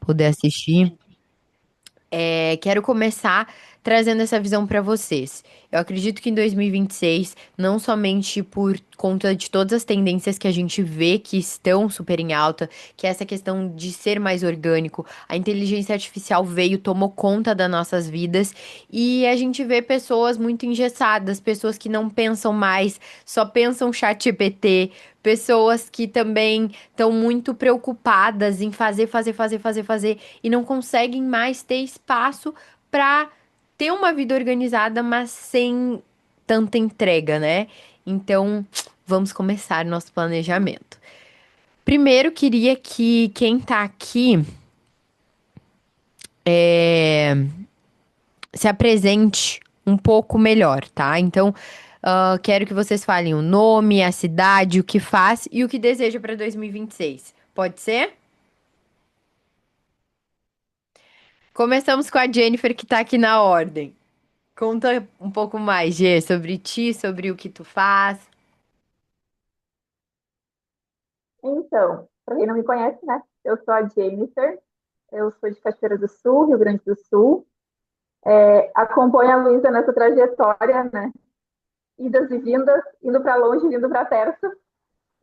poder assistir. Quero começar trazendo essa visão para vocês. Eu acredito que em 2026, não somente por conta de todas as tendências que a gente vê que estão super em alta, que é essa questão de ser mais orgânico, a inteligência artificial veio, tomou conta das nossas vidas e a gente vê pessoas muito engessadas, pessoas que não pensam mais, só pensam chat GPT, pessoas que também estão muito preocupadas em fazer e não conseguem mais ter espaço para ter uma vida organizada, mas sem tanta entrega, né? Então, vamos começar nosso planejamento. Primeiro, queria que quem tá aqui se apresente um pouco melhor, tá? Então, quero que vocês falem o nome, a cidade, o que faz e o que deseja para 2026. Pode ser? Começamos com a Jennifer, que tá aqui na ordem. Conta um pouco mais, Gê, sobre ti, sobre o que tu faz. Então, para quem não me conhece, né? Eu sou a Jennifer, eu sou de Cachoeira do Sul, Rio Grande do Sul. Acompanho a Luísa nessa trajetória, né? Idas e vindas, indo para longe, vindo para perto.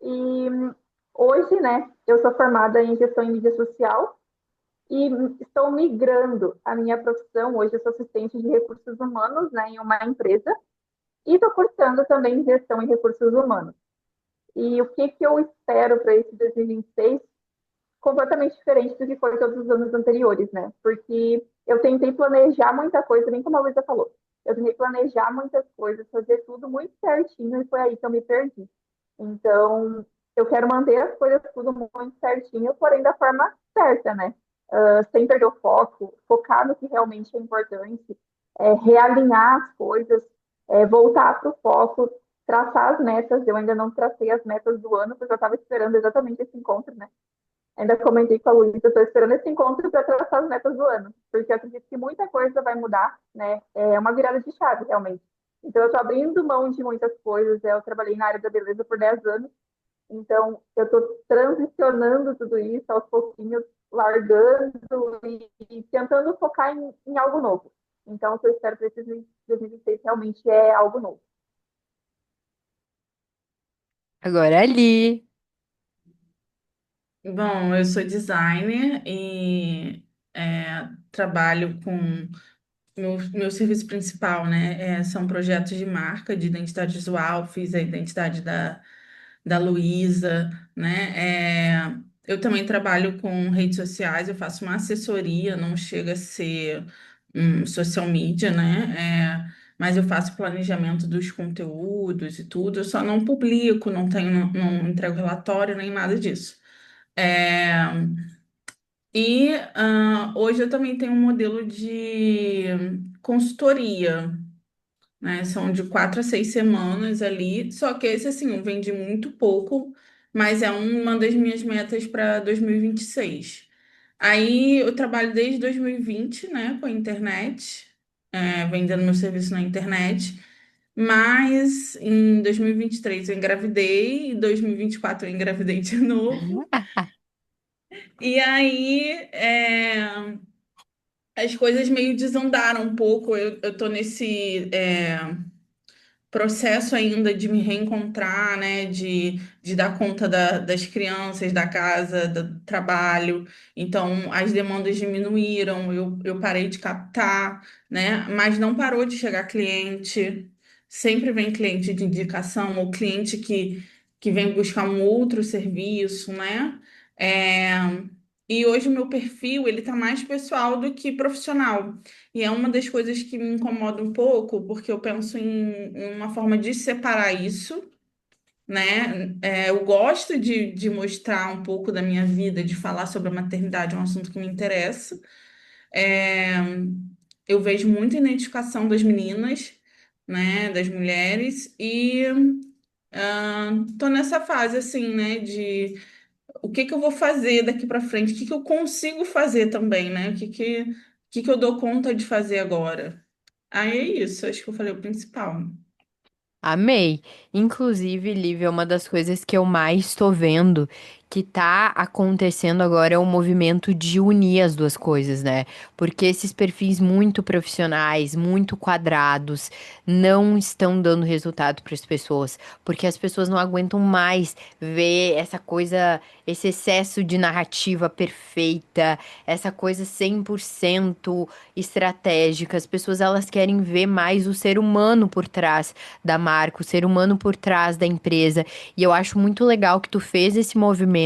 E hoje, né, eu sou formada em gestão em mídia social e estou migrando a minha profissão. Hoje eu sou assistente de recursos humanos, né, em uma empresa e estou cursando também gestão em recursos humanos. E o que eu espero para esse 2026? Completamente diferente do que foi todos os anos anteriores, né? Porque eu tentei planejar muita coisa, bem como a Luísa falou. Eu tentei planejar muitas coisas, fazer tudo muito certinho e foi aí que eu me perdi. Então, eu quero manter as coisas tudo muito certinho, porém da forma certa, né? Sem perder o foco, focar no que realmente é importante, realinhar as coisas, voltar para o foco, traçar as metas. Eu ainda não tracei as metas do ano, porque eu estava esperando exatamente esse encontro, né? Ainda comentei com a Luísa, estou esperando esse encontro para traçar as metas do ano, porque eu acredito que muita coisa vai mudar, né? É uma virada de chave, realmente. Então, eu estou abrindo mão de muitas coisas. Eu trabalhei na área da beleza por 10 anos, então eu estou transicionando tudo isso aos pouquinhos, largando e tentando focar em algo novo. Então, o que eu espero para esse 2026 realmente é algo novo. Agora ali. Bom, eu sou designer e trabalho com meu serviço principal, né? São projetos de marca, de identidade visual, fiz a identidade da Luísa, né? Eu também trabalho com redes sociais, eu faço uma assessoria, não chega a ser social media, né? Mas eu faço planejamento dos conteúdos e tudo, eu só não publico, não entrego relatório nem nada disso. É, hoje eu também tenho um modelo de consultoria, né? São de 4 a 6 semanas ali. Só que esse, assim, eu vendi muito pouco, mas é uma das minhas metas para 2026. Aí eu trabalho desde 2020, né, com a internet, vendendo meu serviço na internet. Mas em 2023 eu engravidei, em 2024 eu engravidei de novo. E aí, as coisas meio desandaram um pouco. Eu tô nesse processo ainda de me reencontrar, né? De dar conta das crianças, da casa, do trabalho. Então, as demandas diminuíram, eu parei de captar, né? Mas não parou de chegar cliente. Sempre vem cliente de indicação, ou cliente que vem buscar um outro serviço, né? É, e hoje o meu perfil, ele tá mais pessoal do que profissional. E é uma das coisas que me incomoda um pouco, porque eu penso em uma forma de separar isso, né? Eu gosto de mostrar um pouco da minha vida, de falar sobre a maternidade, é um assunto que me interessa. É, eu vejo muita identificação das meninas, né? Das mulheres, e tô nessa fase, assim, né? De o que que eu vou fazer daqui para frente, o que que eu consigo fazer também, né? O que que eu dou conta de fazer agora. Aí é isso, acho que eu falei o principal. Amei. Inclusive, Lívia, é uma das coisas que eu mais estou vendo, que tá acontecendo agora é o movimento de unir as duas coisas, né? Porque esses perfis muito profissionais, muito quadrados, não estão dando resultado para as pessoas, porque as pessoas não aguentam mais ver essa coisa, esse excesso de narrativa perfeita, essa coisa 100% estratégica. As pessoas elas querem ver mais o ser humano por trás da marca, o ser humano por trás da empresa. E eu acho muito legal que tu fez esse movimento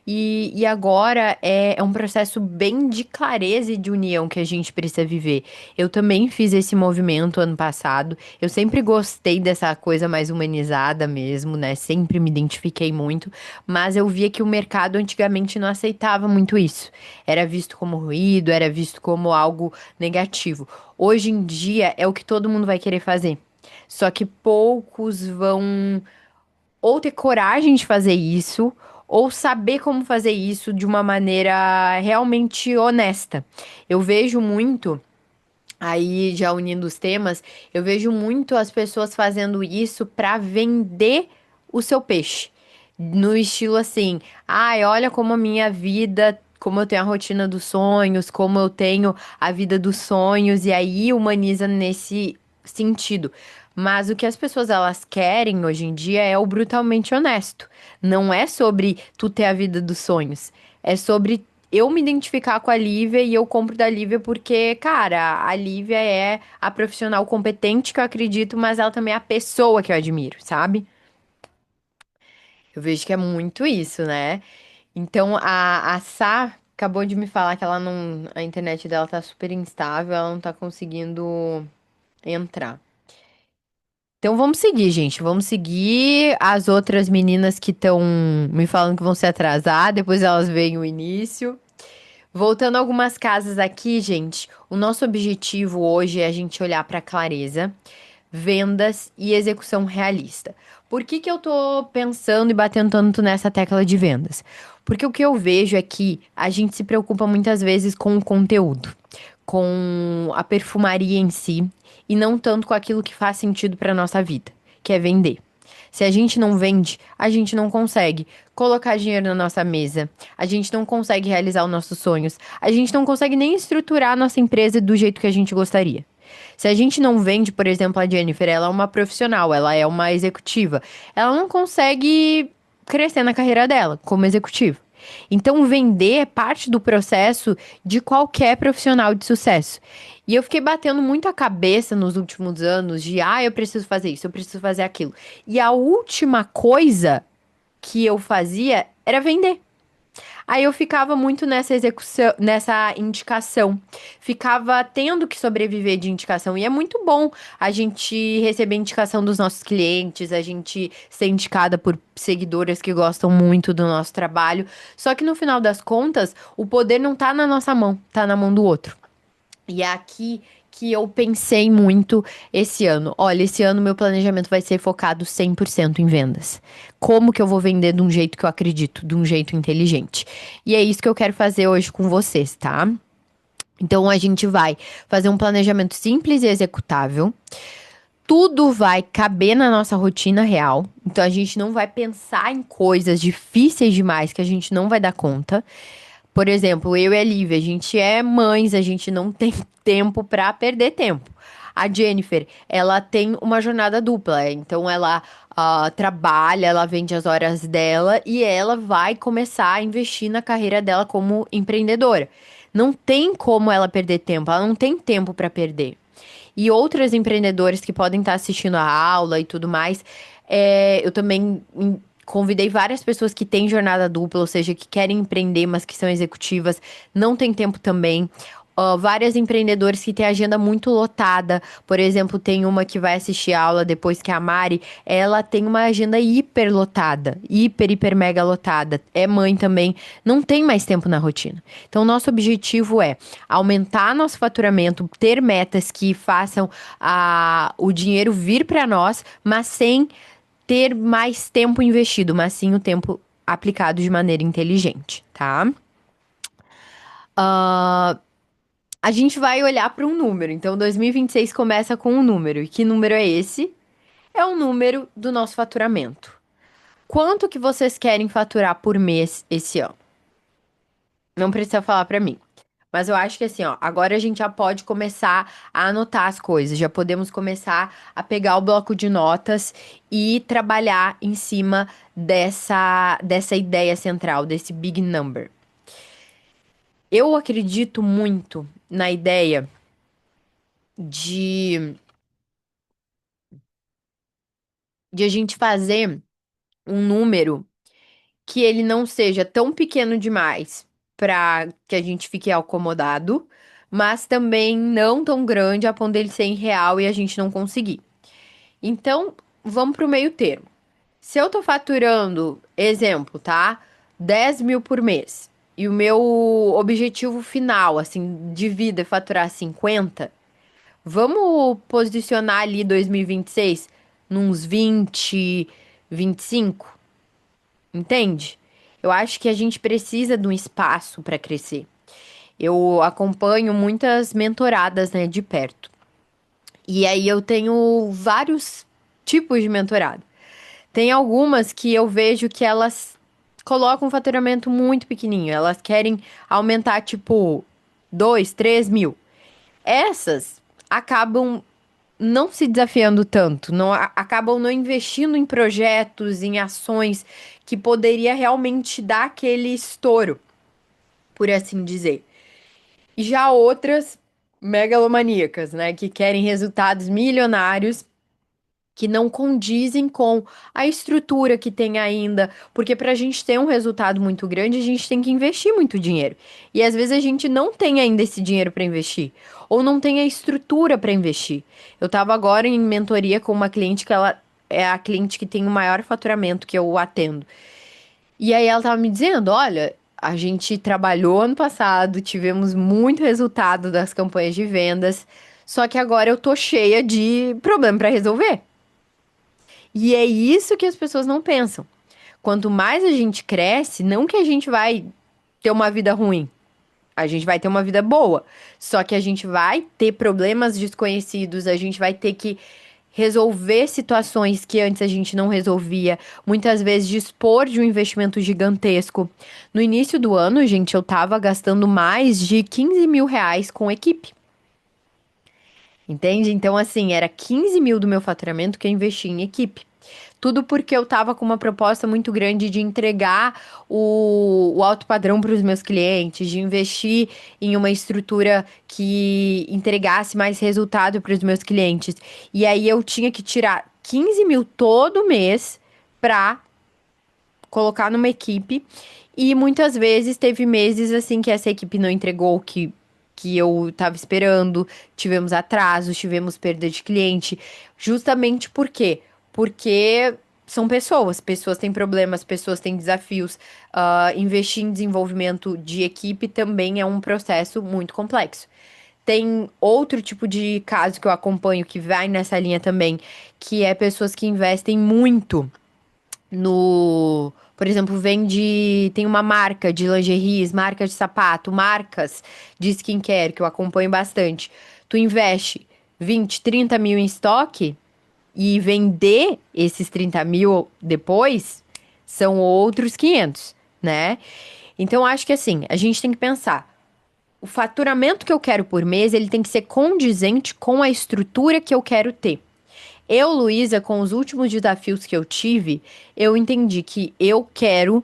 e agora é um processo bem de clareza e de união que a gente precisa viver. Eu também fiz esse movimento ano passado. Eu sempre gostei dessa coisa mais humanizada mesmo, né? Sempre me identifiquei muito, mas eu via que o mercado antigamente não aceitava muito isso. Era visto como ruído, era visto como algo negativo. Hoje em dia é o que todo mundo vai querer fazer. Só que poucos vão ou ter coragem de fazer isso, ou saber como fazer isso de uma maneira realmente honesta. Eu vejo muito, aí já unindo os temas, eu vejo muito as pessoas fazendo isso para vender o seu peixe. No estilo assim, ai, olha como a minha vida, como eu tenho a rotina dos sonhos, como eu tenho a vida dos sonhos, e aí humaniza nesse sentido. Mas o que as pessoas elas querem hoje em dia é o brutalmente honesto. Não é sobre tu ter a vida dos sonhos. É sobre eu me identificar com a Lívia e eu compro da Lívia porque, cara, a Lívia é a profissional competente que eu acredito, mas ela também é a pessoa que eu admiro, sabe? Eu vejo que é muito isso, né? Então a Sá acabou de me falar que ela não, a internet dela tá super instável, ela não tá conseguindo entrar. Então vamos seguir, gente. Vamos seguir as outras meninas que estão me falando que vão se atrasar, depois elas veem o início. Voltando a algumas casas aqui, gente, o nosso objetivo hoje é a gente olhar para clareza, vendas e execução realista. Por que que eu tô pensando e batendo tanto nessa tecla de vendas? Porque o que eu vejo é que a gente se preocupa muitas vezes com o conteúdo, com a perfumaria em si e não tanto com aquilo que faz sentido para nossa vida, que é vender. Se a gente não vende, a gente não consegue colocar dinheiro na nossa mesa, a gente não consegue realizar os nossos sonhos, a gente não consegue nem estruturar a nossa empresa do jeito que a gente gostaria. Se a gente não vende, por exemplo, a Jennifer, ela é uma profissional, ela é uma executiva, ela não consegue crescer na carreira dela como executiva. Então, vender é parte do processo de qualquer profissional de sucesso. E eu fiquei batendo muito a cabeça nos últimos anos de, eu preciso fazer isso, eu preciso fazer aquilo. E a última coisa que eu fazia era vender. Aí eu ficava muito nessa execução, nessa indicação. Ficava tendo que sobreviver de indicação. E é muito bom a gente receber indicação dos nossos clientes, a gente ser indicada por seguidoras que gostam muito do nosso trabalho. Só que no final das contas, o poder não tá na nossa mão, tá na mão do outro. E é aqui que eu pensei muito esse ano. Olha, esse ano meu planejamento vai ser focado 100% em vendas. Como que eu vou vender de um jeito que eu acredito, de um jeito inteligente? E é isso que eu quero fazer hoje com vocês, tá? Então a gente vai fazer um planejamento simples e executável. Tudo vai caber na nossa rotina real. Então a gente não vai pensar em coisas difíceis demais que a gente não vai dar conta. Por exemplo, eu e a Lívia, a gente é mães, a gente não tem tempo pra perder tempo. A Jennifer, ela tem uma jornada dupla, então ela trabalha, ela vende as horas dela e ela vai começar a investir na carreira dela como empreendedora. Não tem como ela perder tempo, ela não tem tempo pra perder. E outras empreendedoras que podem estar assistindo a aula e tudo mais, eu também convidei várias pessoas que têm jornada dupla, ou seja, que querem empreender, mas que são executivas, não tem tempo também. Várias empreendedoras que têm agenda muito lotada. Por exemplo, tem uma que vai assistir a aula depois que é a Mari. Ela tem uma agenda hiper lotada. Hiper, mega lotada. É mãe também. Não tem mais tempo na rotina. Então, nosso objetivo é aumentar nosso faturamento, ter metas que façam o dinheiro vir para nós, mas sem ter mais tempo investido, mas sim o tempo aplicado de maneira inteligente, tá? Ah, a gente vai olhar para um número. Então, 2026 começa com um número. E que número é esse? É o número do nosso faturamento. Quanto que vocês querem faturar por mês esse ano? Não precisa falar pra mim. Mas eu acho que assim, ó, agora a gente já pode começar a anotar as coisas, já podemos começar a pegar o bloco de notas e trabalhar em cima dessa ideia central, desse big number. Eu acredito muito na ideia de, de a gente fazer um número que ele não seja tão pequeno demais para que a gente fique acomodado, mas também não tão grande a ponto dele ser irreal e a gente não conseguir. Então, vamos pro meio termo. Se eu tô faturando, exemplo, tá? 10 mil por mês, e o meu objetivo final, assim, de vida é faturar 50, vamos posicionar ali 2026 nos 20, 25, entende? Eu acho que a gente precisa de um espaço para crescer. Eu acompanho muitas mentoradas, né, de perto. E aí eu tenho vários tipos de mentorado. Tem algumas que eu vejo que elas colocam um faturamento muito pequenininho. Elas querem aumentar, tipo, 2, 3 mil. Essas acabam não se desafiando tanto, não acabam não investindo em projetos, em ações que poderia realmente dar aquele estouro, por assim dizer. E já outras megalomaníacas, né, que querem resultados milionários que não condizem com a estrutura que tem ainda, porque para a gente ter um resultado muito grande, a gente tem que investir muito dinheiro. E às vezes a gente não tem ainda esse dinheiro para investir, ou não tem a estrutura para investir. Eu estava agora em mentoria com uma cliente que ela é a cliente que tem o maior faturamento que eu atendo. E aí ela estava me dizendo, olha, a gente trabalhou ano passado, tivemos muito resultado das campanhas de vendas, só que agora eu tô cheia de problema para resolver. E é isso que as pessoas não pensam. Quanto mais a gente cresce, não que a gente vai ter uma vida ruim, a gente vai ter uma vida boa. Só que a gente vai ter problemas desconhecidos, a gente vai ter que resolver situações que antes a gente não resolvia, muitas vezes dispor de um investimento gigantesco. No início do ano, gente, eu tava gastando mais de 15 mil reais com equipe. Entende? Então, assim, era 15 mil do meu faturamento que eu investi em equipe. Tudo porque eu tava com uma proposta muito grande de entregar o alto padrão para os meus clientes, de investir em uma estrutura que entregasse mais resultado para os meus clientes. E aí eu tinha que tirar 15 mil todo mês para colocar numa equipe. E muitas vezes teve meses assim que essa equipe não entregou que eu estava esperando, tivemos atrasos, tivemos perda de cliente. Justamente por quê? Porque são pessoas, pessoas têm problemas, pessoas têm desafios. Investir em desenvolvimento de equipe também é um processo muito complexo. Tem outro tipo de caso que eu acompanho que vai nessa linha também, que é pessoas que investem muito no, por exemplo, vende, tem uma marca de lingeries, marca de sapato, marcas de skincare que eu acompanho bastante. Tu investe 20, 30 mil em estoque e vender esses 30 mil depois são outros 500, né? Então, acho que assim, a gente tem que pensar. O faturamento que eu quero por mês, ele tem que ser condizente com a estrutura que eu quero ter. Eu, Luísa, com os últimos desafios que eu tive, eu entendi que eu quero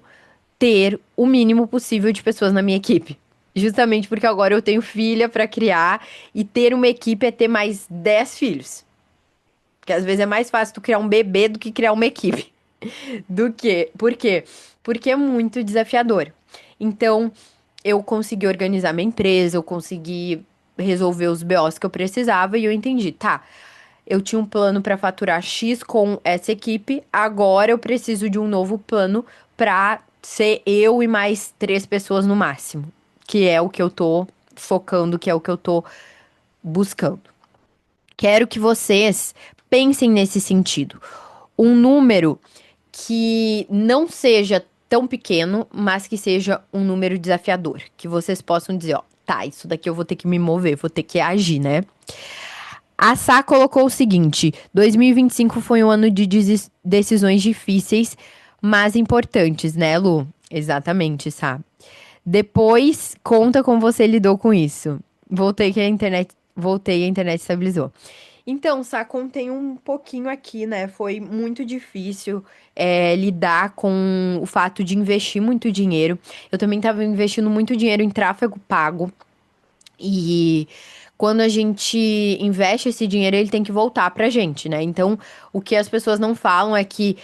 ter o mínimo possível de pessoas na minha equipe. Justamente porque agora eu tenho filha para criar e ter uma equipe é ter mais 10 filhos. Porque às vezes é mais fácil tu criar um bebê do que criar uma equipe. Do que? Por quê? Porque é muito desafiador. Então, eu consegui organizar minha empresa, eu consegui resolver os BOs que eu precisava e eu entendi, tá? Eu tinha um plano para faturar X com essa equipe, agora eu preciso de um novo plano para ser eu e mais 3 pessoas no máximo, que é o que eu tô focando, que é o que eu tô buscando. Quero que vocês pensem nesse sentido. Um número que não seja tão pequeno, mas que seja um número desafiador. Que vocês possam dizer, ó, tá, isso daqui eu vou ter que me mover, vou ter que agir, né? A Sá colocou o seguinte: 2025 foi um ano de decisões difíceis, mas importantes, né, Lu? Exatamente, Sá. Depois, conta como você lidou com isso. Voltei, a internet estabilizou. Então, Sá, contei um pouquinho aqui, né? Foi muito difícil lidar com o fato de investir muito dinheiro. Eu também estava investindo muito dinheiro em tráfego pago. E quando a gente investe esse dinheiro, ele tem que voltar pra gente, né? Então, o que as pessoas não falam é que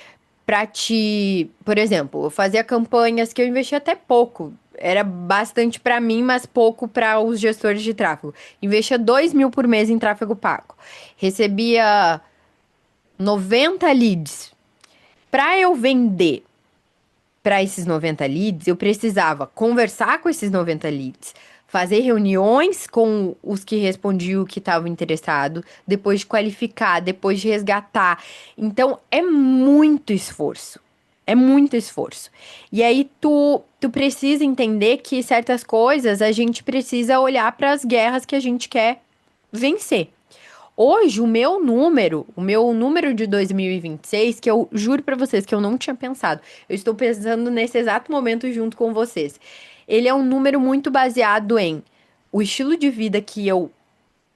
por exemplo, eu fazia campanhas que eu investia até pouco. Era bastante pra mim, mas pouco para os gestores de tráfego. Investia 2.000 por mês em tráfego pago. Recebia 90 leads. Para eu vender para esses 90 leads, eu precisava conversar com esses 90 leads, fazer reuniões com os que respondiam que estavam interessados, depois de qualificar, depois de resgatar. Então, é muito esforço. É muito esforço. E aí, tu precisa entender que certas coisas a gente precisa olhar para as guerras que a gente quer vencer. Hoje, o meu número de 2026, que eu juro pra vocês que eu não tinha pensado, eu estou pensando nesse exato momento junto com vocês. Ele é um número muito baseado em o estilo de vida que eu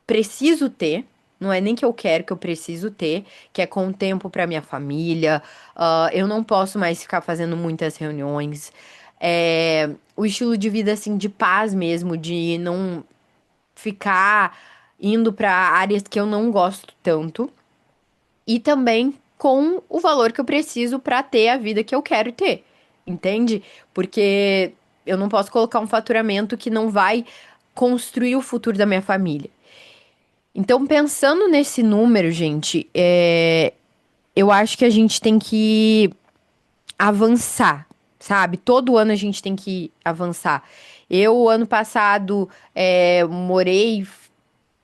preciso ter, não é nem que eu quero, que eu preciso ter, que é com tempo pra minha família. Eu não posso mais ficar fazendo muitas reuniões. O estilo de vida, assim, de paz mesmo, de não ficar indo para áreas que eu não gosto tanto e também com o valor que eu preciso para ter a vida que eu quero ter, entende? Porque eu não posso colocar um faturamento que não vai construir o futuro da minha família. Então, pensando nesse número, gente, eu acho que a gente tem que avançar, sabe? Todo ano a gente tem que avançar. Eu, ano passado, morei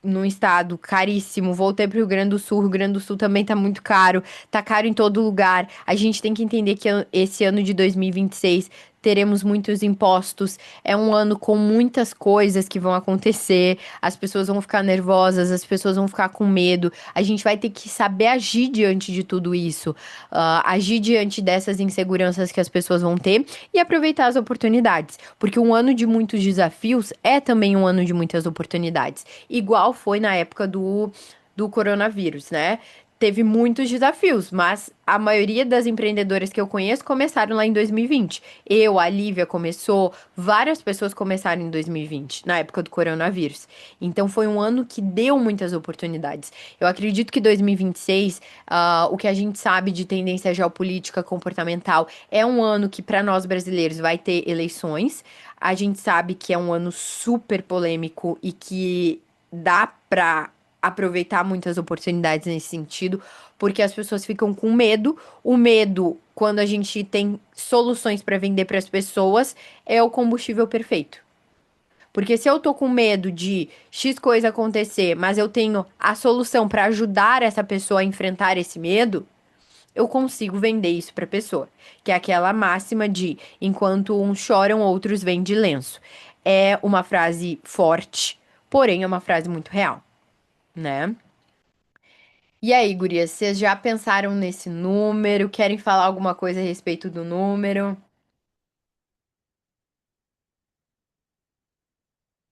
num estado caríssimo, voltei pro Rio Grande do Sul. O Rio Grande do Sul também tá muito caro, tá caro em todo lugar. A gente tem que entender que esse ano de 2026 teremos muitos impostos. É um ano com muitas coisas que vão acontecer. As pessoas vão ficar nervosas, as pessoas vão ficar com medo. A gente vai ter que saber agir diante de tudo isso, agir diante dessas inseguranças que as pessoas vão ter e aproveitar as oportunidades. Porque um ano de muitos desafios é também um ano de muitas oportunidades. Igual foi na época do coronavírus, né? Teve muitos desafios, mas a maioria das empreendedoras que eu conheço começaram lá em 2020. A Lívia começou, várias pessoas começaram em 2020, na época do coronavírus. Então foi um ano que deu muitas oportunidades. Eu acredito que 2026, o que a gente sabe de tendência geopolítica comportamental, é um ano que para nós brasileiros vai ter eleições. A gente sabe que é um ano super polêmico e que dá pra aproveitar muitas oportunidades nesse sentido, porque as pessoas ficam com medo. O medo, quando a gente tem soluções para vender para as pessoas, é o combustível perfeito. Porque se eu tô com medo de X coisa acontecer, mas eu tenho a solução para ajudar essa pessoa a enfrentar esse medo, eu consigo vender isso para a pessoa, que é aquela máxima de enquanto uns choram, outros vêm de lenço. É uma frase forte, porém é uma frase muito real, né? E aí, gurias, vocês já pensaram nesse número? Querem falar alguma coisa a respeito do número?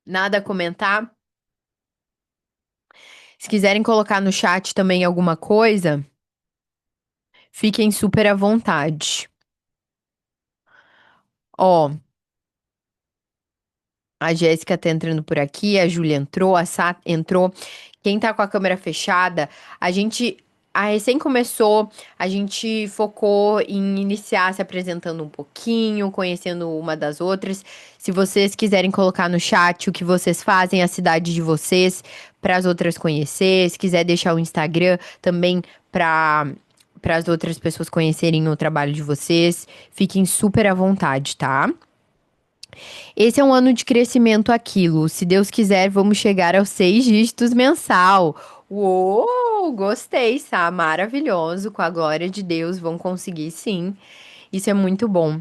Nada a comentar? Se quiserem colocar no chat também alguma coisa, fiquem super à vontade. Ó, a Jéssica tá entrando por aqui, a Júlia entrou, a Sá entrou. Quem tá com a câmera fechada, a recém começou, a gente focou em iniciar se apresentando um pouquinho, conhecendo uma das outras. Se vocês quiserem colocar no chat o que vocês fazem, a cidade de vocês, para as outras conhecer, se quiser deixar o Instagram também para as outras pessoas conhecerem o trabalho de vocês, fiquem super à vontade, tá? Esse é um ano de crescimento aquilo. Se Deus quiser, vamos chegar aos 6 dígitos mensal. Uou, gostei, Sá, maravilhoso. Com a glória de Deus, vão conseguir sim. Isso é muito bom.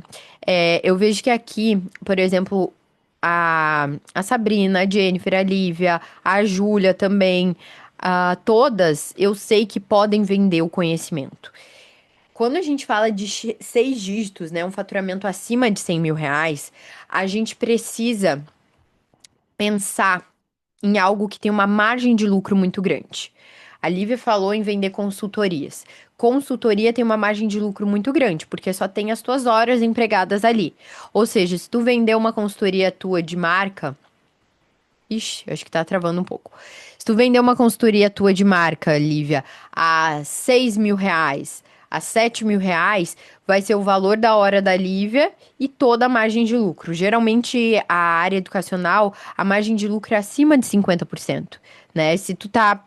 Eu vejo que aqui, por exemplo, a Sabrina, a Jennifer, a Lívia, a Júlia também, todas eu sei que podem vender o conhecimento. Quando a gente fala de 6 dígitos, né, um faturamento acima de R$ 100.000, a gente precisa pensar em algo que tem uma margem de lucro muito grande. A Lívia falou em vender consultorias. Consultoria tem uma margem de lucro muito grande, porque só tem as tuas horas empregadas ali. Ou seja, se tu vender uma consultoria tua de marca, ixi, acho que tá travando um pouco. Se tu vender uma consultoria tua de marca, Lívia, a R$ 6.000, a R$ 7.000, vai ser o valor da hora da Lívia e toda a margem de lucro. Geralmente, a área educacional, a margem de lucro é acima de 50%, né? Se tu tá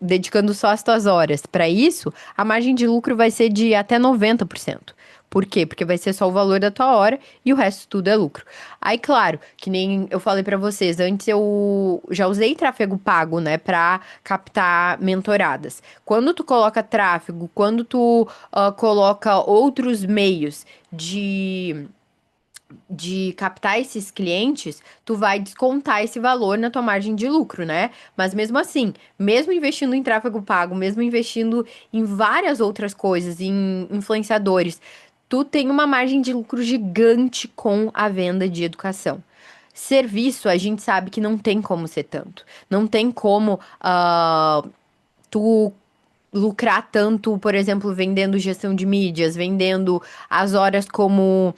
dedicando só as tuas horas para isso, a margem de lucro vai ser de até 90%. Por quê? Porque vai ser só o valor da tua hora e o resto tudo é lucro. Aí, claro, que nem eu falei pra vocês, antes eu já usei tráfego pago, né, pra captar mentoradas. Quando tu coloca tráfego, quando tu coloca outros meios de captar esses clientes, tu vai descontar esse valor na tua margem de lucro, né? Mas mesmo assim, mesmo investindo em tráfego pago, mesmo investindo em várias outras coisas, em influenciadores, tu tem uma margem de lucro gigante com a venda de educação. Serviço, a gente sabe que não tem como ser tanto. Não tem como tu lucrar tanto, por exemplo, vendendo gestão de mídias, vendendo as horas como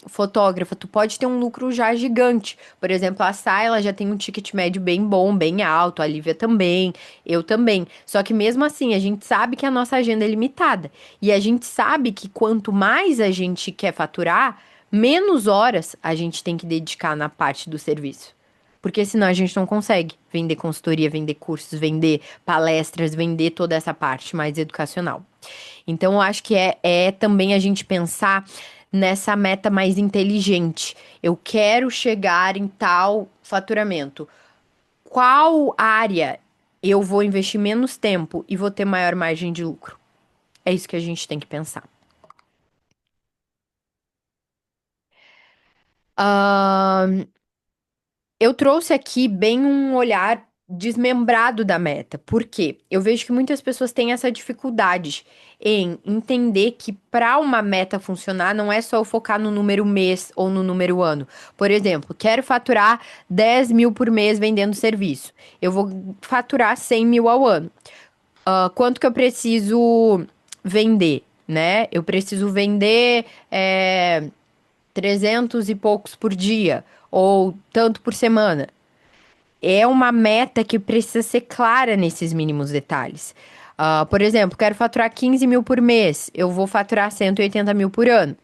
fotógrafa, tu pode ter um lucro já gigante. Por exemplo, a Sá, ela já tem um ticket médio bem bom, bem alto, a Lívia também, eu também. Só que mesmo assim, a gente sabe que a nossa agenda é limitada. E a gente sabe que quanto mais a gente quer faturar, menos horas a gente tem que dedicar na parte do serviço. Porque senão a gente não consegue vender consultoria, vender cursos, vender palestras, vender toda essa parte mais educacional. Então, eu acho que é também a gente pensar nessa meta mais inteligente. Eu quero chegar em tal faturamento. Qual área eu vou investir menos tempo e vou ter maior margem de lucro? É isso que a gente tem que pensar. Ahn, Eu trouxe aqui bem um olhar desmembrado da meta. Por quê? Eu vejo que muitas pessoas têm essa dificuldade em entender que para uma meta funcionar não é só eu focar no número mês ou no número ano. Por exemplo, quero faturar 10 mil por mês vendendo serviço. Eu vou faturar 100 mil ao ano. Quanto que eu preciso vender, né? Eu preciso vender 300 e poucos por dia, ou tanto por semana. É uma meta que precisa ser clara nesses mínimos detalhes. Por exemplo, quero faturar 15 mil por mês, eu vou faturar 180 mil por ano.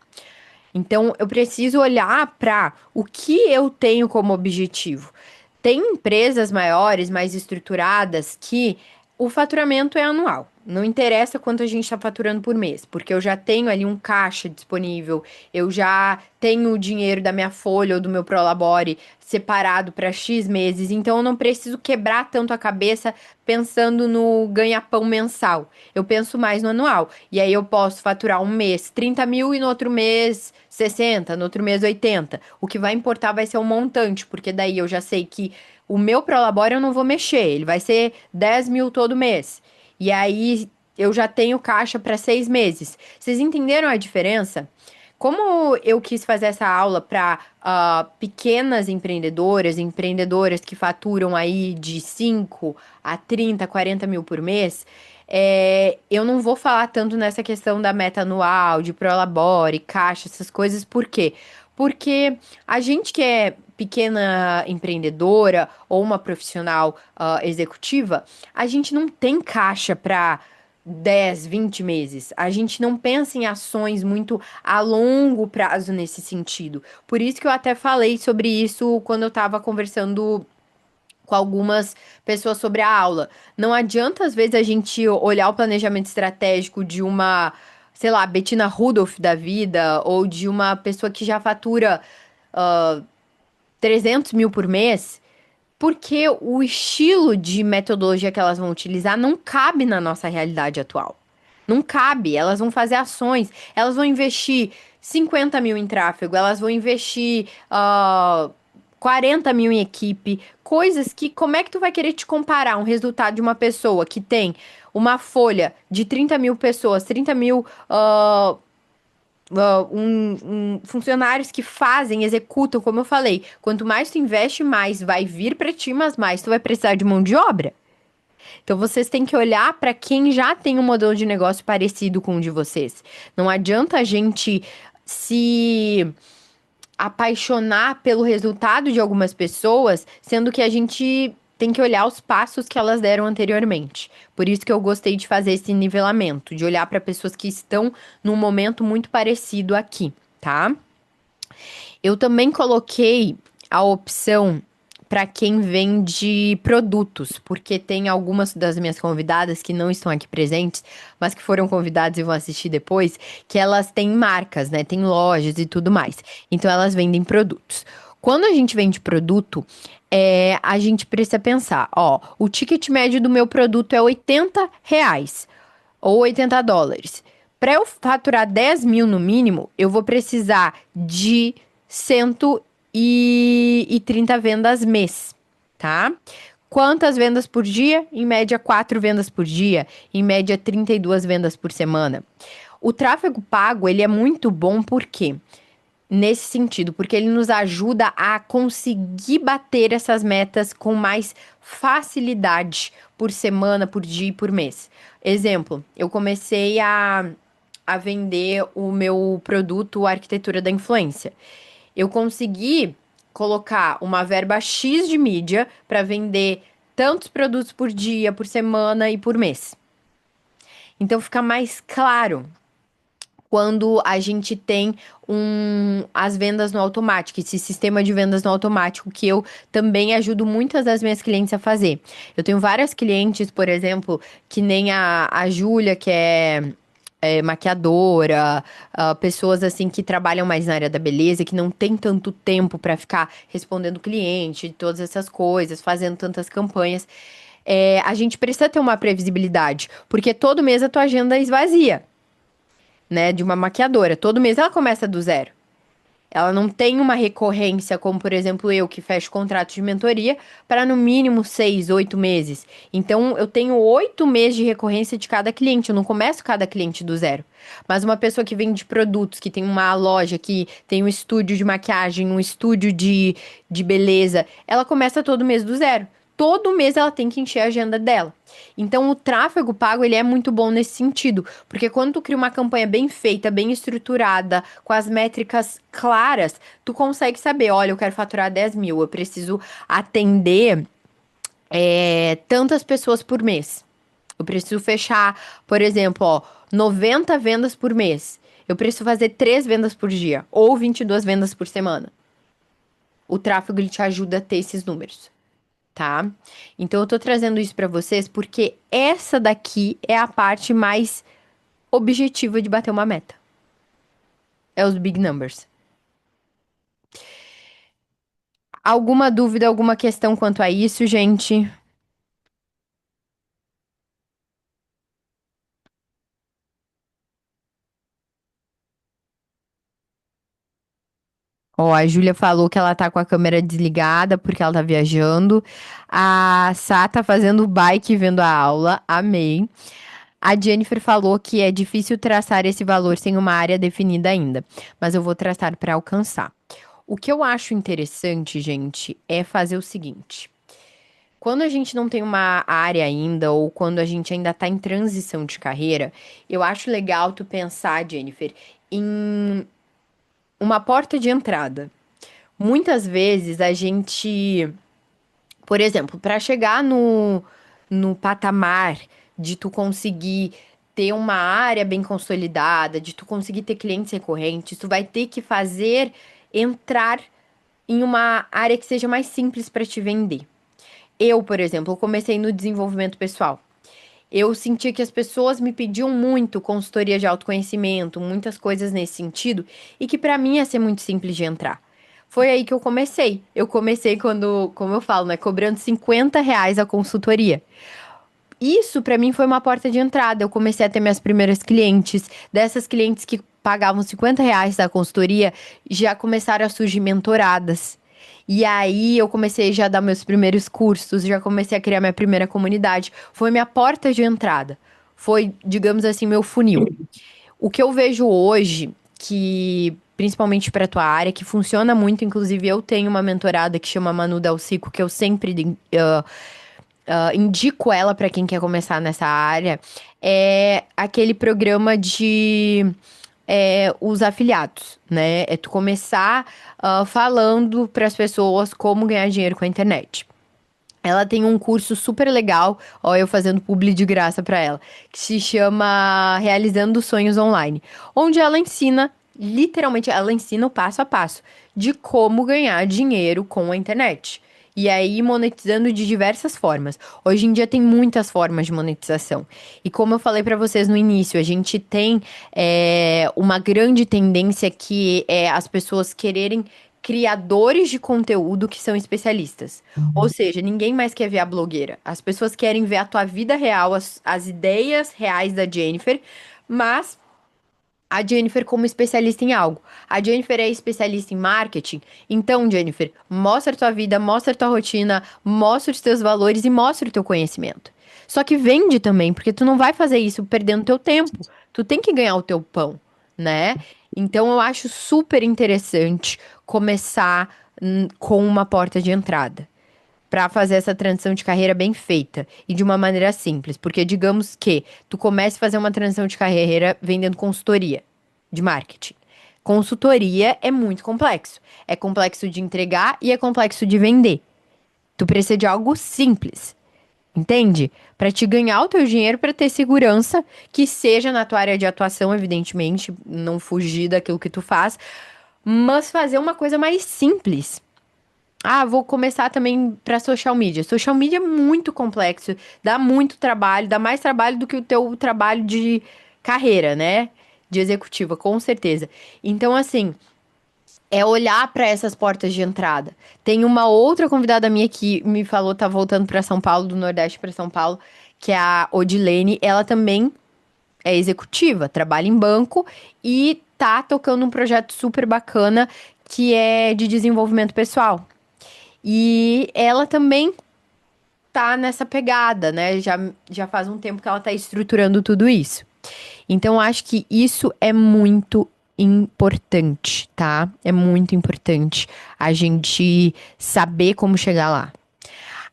Então, eu preciso olhar para o que eu tenho como objetivo. Tem empresas maiores, mais estruturadas, que o faturamento é anual. Não interessa quanto a gente está faturando por mês, porque eu já tenho ali um caixa disponível, eu já tenho o dinheiro da minha folha ou do meu Prolabore separado para X meses, então eu não preciso quebrar tanto a cabeça pensando no ganha-pão mensal. Eu penso mais no anual. E aí eu posso faturar um mês 30 mil e no outro mês 60, no outro mês 80. O que vai importar vai ser o montante, porque daí eu já sei que o meu Prolabore eu não vou mexer, ele vai ser 10 mil todo mês. E aí eu já tenho caixa para 6 meses. Vocês entenderam a diferença? Como eu quis fazer essa aula para pequenas empreendedoras, empreendedoras que faturam aí de 5 a 30, 40 mil por mês, eu não vou falar tanto nessa questão da meta anual, de Prolabore, caixa, essas coisas, por quê? Porque a gente que é pequena empreendedora ou uma profissional executiva, a gente não tem caixa para 10, 20 meses. A gente não pensa em ações muito a longo prazo nesse sentido. Por isso que eu até falei sobre isso quando eu estava conversando com algumas pessoas sobre a aula. Não adianta, às vezes, a gente olhar o planejamento estratégico de uma, sei lá, Bettina Rudolph da vida, ou de uma pessoa que já fatura 300 mil por mês, porque o estilo de metodologia que elas vão utilizar não cabe na nossa realidade atual. Não cabe. Elas vão fazer ações, elas vão investir 50 mil em tráfego, elas vão investir 40 mil em equipe, coisas que, como é que tu vai querer te comparar um resultado de uma pessoa que tem uma folha de 30 mil pessoas, 30 mil funcionários que fazem, executam, como eu falei, quanto mais tu investe, mais vai vir para ti, mas mais tu vai precisar de mão de obra. Então vocês têm que olhar para quem já tem um modelo de negócio parecido com o de vocês. Não adianta a gente se apaixonar pelo resultado de algumas pessoas, sendo que a gente tem que olhar os passos que elas deram anteriormente. Por isso que eu gostei de fazer esse nivelamento, de olhar para pessoas que estão num momento muito parecido aqui, tá? Eu também coloquei a opção para quem vende produtos, porque tem algumas das minhas convidadas que não estão aqui presentes, mas que foram convidadas e vão assistir depois, que elas têm marcas, né? Tem lojas e tudo mais. Então elas vendem produtos. Quando a gente vende produto, a gente precisa pensar, ó, o ticket médio do meu produto é R$ 80 ou US$ 80. Para eu faturar 10 mil no mínimo, eu vou precisar de 130 vendas mês, tá? Quantas vendas por dia? Em média, 4 vendas por dia. Em média, 32 vendas por semana. O tráfego pago, ele é muito bom porque nesse sentido, porque ele nos ajuda a conseguir bater essas metas com mais facilidade por semana, por dia e por mês. Exemplo, eu comecei a vender o meu produto Arquitetura da Influência. Eu consegui colocar uma verba X de mídia para vender tantos produtos por dia, por semana e por mês. Então fica mais claro quando a gente tem as vendas no automático, esse sistema de vendas no automático que eu também ajudo muitas das minhas clientes a fazer. Eu tenho várias clientes, por exemplo, que nem a Júlia, que é maquiadora, pessoas assim que trabalham mais na área da beleza, que não tem tanto tempo para ficar respondendo cliente, todas essas coisas, fazendo tantas campanhas. A gente precisa ter uma previsibilidade, porque todo mês a tua agenda esvazia, né, de uma maquiadora. Todo mês ela começa do zero. Ela não tem uma recorrência, como por exemplo eu, que fecho contrato de mentoria para no mínimo 6, 8 meses. Então eu tenho 8 meses de recorrência de cada cliente. Eu não começo cada cliente do zero. Mas uma pessoa que vende produtos, que tem uma loja, que tem um estúdio de maquiagem, um estúdio de beleza, ela começa todo mês do zero. Todo mês ela tem que encher a agenda dela. Então, o tráfego pago, ele é muito bom nesse sentido, porque quando tu cria uma campanha bem feita, bem estruturada, com as métricas claras, tu consegue saber, olha, eu quero faturar 10 mil, eu preciso atender tantas pessoas por mês. Eu preciso fechar, por exemplo, ó, 90 vendas por mês. Eu preciso fazer 3 vendas por dia, ou 22 vendas por semana. O tráfego, ele te ajuda a ter esses números, tá? Então eu tô trazendo isso pra vocês porque essa daqui é a parte mais objetiva de bater uma meta. É os big numbers. Alguma dúvida, alguma questão quanto a isso, gente? Ó, a Júlia falou que ela tá com a câmera desligada porque ela tá viajando. A Sá tá fazendo bike vendo a aula. Amei. A Jennifer falou que é difícil traçar esse valor sem uma área definida ainda, mas eu vou traçar para alcançar. O que eu acho interessante, gente, é fazer o seguinte: quando a gente não tem uma área ainda, ou quando a gente ainda tá em transição de carreira, eu acho legal tu pensar, Jennifer, em uma porta de entrada. Muitas vezes a gente, por exemplo, para chegar no patamar de tu conseguir ter uma área bem consolidada, de tu conseguir ter clientes recorrentes, tu vai ter que fazer entrar em uma área que seja mais simples para te vender. Eu, por exemplo, eu comecei no desenvolvimento pessoal. Eu sentia que as pessoas me pediam muito consultoria de autoconhecimento, muitas coisas nesse sentido, e que para mim ia ser muito simples de entrar. Foi aí que eu comecei. Eu comecei quando, como eu falo, né, cobrando R$ 50 a consultoria. Isso para mim foi uma porta de entrada. Eu comecei a ter minhas primeiras clientes. Dessas clientes que pagavam R$ 50 da consultoria, já começaram a surgir mentoradas. E aí eu comecei já a dar meus primeiros cursos, já comecei a criar minha primeira comunidade. Foi minha porta de entrada. Foi, digamos assim, meu funil. O que eu vejo hoje, que principalmente para tua área, que funciona muito, inclusive eu tenho uma mentorada que chama Manu Dalcico, que eu sempre indico ela para quem quer começar nessa área, é aquele programa de os afiliados, né? É tu começar falando para as pessoas como ganhar dinheiro com a internet. Ela tem um curso super legal, ó, eu fazendo publi de graça pra ela, que se chama Realizando Sonhos Online, onde ela ensina, literalmente, ela ensina o passo a passo de como ganhar dinheiro com a internet. E aí, monetizando de diversas formas. Hoje em dia tem muitas formas de monetização. E como eu falei pra vocês no início, a gente tem uma grande tendência que é as pessoas quererem criadores de conteúdo que são especialistas. Ou seja, ninguém mais quer ver a blogueira. As pessoas querem ver a tua vida real, as ideias reais da Jennifer, mas a Jennifer como especialista em algo. A Jennifer é especialista em marketing. Então, Jennifer, mostra a tua vida, mostra a tua rotina, mostra os teus valores e mostra o teu conhecimento. Só que vende também, porque tu não vai fazer isso perdendo teu tempo. Tu tem que ganhar o teu pão, né? Então, eu acho super interessante começar com uma porta de entrada para fazer essa transição de carreira bem feita e de uma maneira simples, porque digamos que tu comece a fazer uma transição de carreira vendendo consultoria de marketing. Consultoria é muito complexo. É complexo de entregar e é complexo de vender. Tu precisa de algo simples, entende? Para te ganhar o teu dinheiro, para ter segurança, que seja na tua área de atuação, evidentemente, não fugir daquilo que tu faz, mas fazer uma coisa mais simples. Ah, vou começar também para social media. Social media é muito complexo, dá muito trabalho, dá mais trabalho do que o teu trabalho de carreira, né? De executiva, com certeza. Então, assim, é olhar para essas portas de entrada. Tem uma outra convidada minha que me falou, tá voltando para São Paulo, do Nordeste para São Paulo, que é a Odilene. Ela também é executiva, trabalha em banco e tá tocando um projeto super bacana que é de desenvolvimento pessoal. E ela também tá nessa pegada, né? Já faz um tempo que ela tá estruturando tudo isso. Então, eu acho que isso é muito importante, tá? É muito importante a gente saber como chegar lá.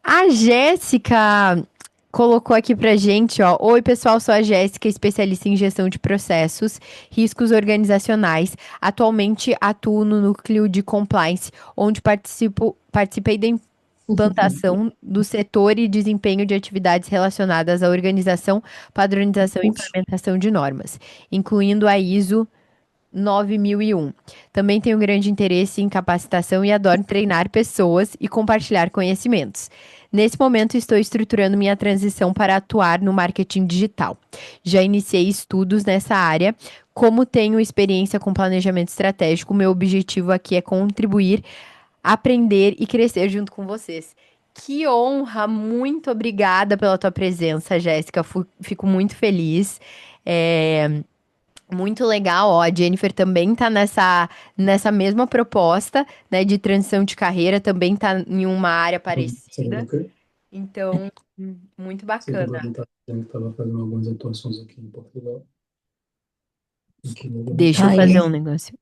A Jéssica colocou aqui pra gente, ó. Oi, pessoal, sou a Jéssica, especialista em gestão de processos, riscos organizacionais. Atualmente atuo no núcleo de compliance, onde participei da implantação do setor e desempenho de atividades relacionadas à organização, padronização e implementação de normas, incluindo a ISO 9001. Também tenho grande interesse em capacitação e adoro treinar pessoas e compartilhar conhecimentos. Nesse momento, estou estruturando minha transição para atuar no marketing digital. Já iniciei estudos nessa área. Como tenho experiência com planejamento estratégico, meu objetivo aqui é contribuir, aprender e crescer junto com vocês. Que honra! Muito obrigada pela tua presença, Jéssica. Fico muito feliz. É, muito legal, ó, a Jennifer também tá nessa mesma proposta, né, de transição de carreira, também tá em uma área parecida, então, muito bacana. Estava fazendo algumas atuações aqui em Portugal. Deixa eu fazer um negócio.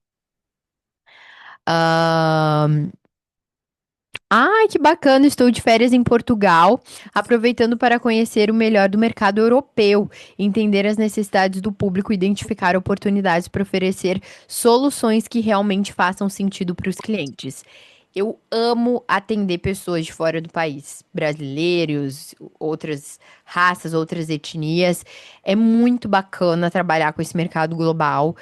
Ai, que bacana! Estou de férias em Portugal, aproveitando para conhecer o melhor do mercado europeu, entender as necessidades do público, identificar oportunidades para oferecer soluções que realmente façam sentido para os clientes. Eu amo atender pessoas de fora do país, brasileiros, outras raças, outras etnias. É muito bacana trabalhar com esse mercado global.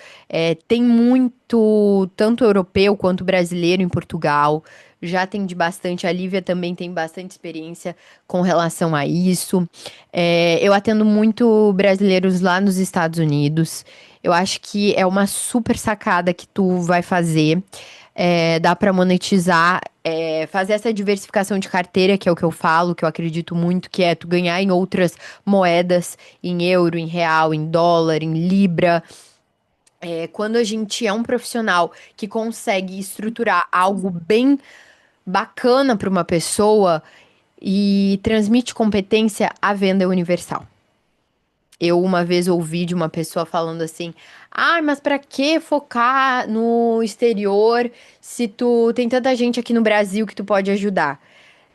Tem muito, tanto europeu quanto brasileiro em Portugal. Já atendi bastante. A Lívia também tem bastante experiência com relação a isso. Eu atendo muito brasileiros lá nos Estados Unidos. Eu acho que é uma super sacada que tu vai fazer. Dá para monetizar, fazer essa diversificação de carteira, que é o que eu falo, que eu acredito muito, que é tu ganhar em outras moedas, em euro, em real, em dólar, em libra. Quando a gente é um profissional que consegue estruturar algo bem bacana para uma pessoa e transmite competência, a venda é universal. Eu uma vez ouvi de uma pessoa falando assim: "Ah, mas pra que focar no exterior se tu tem tanta gente aqui no Brasil que tu pode ajudar?"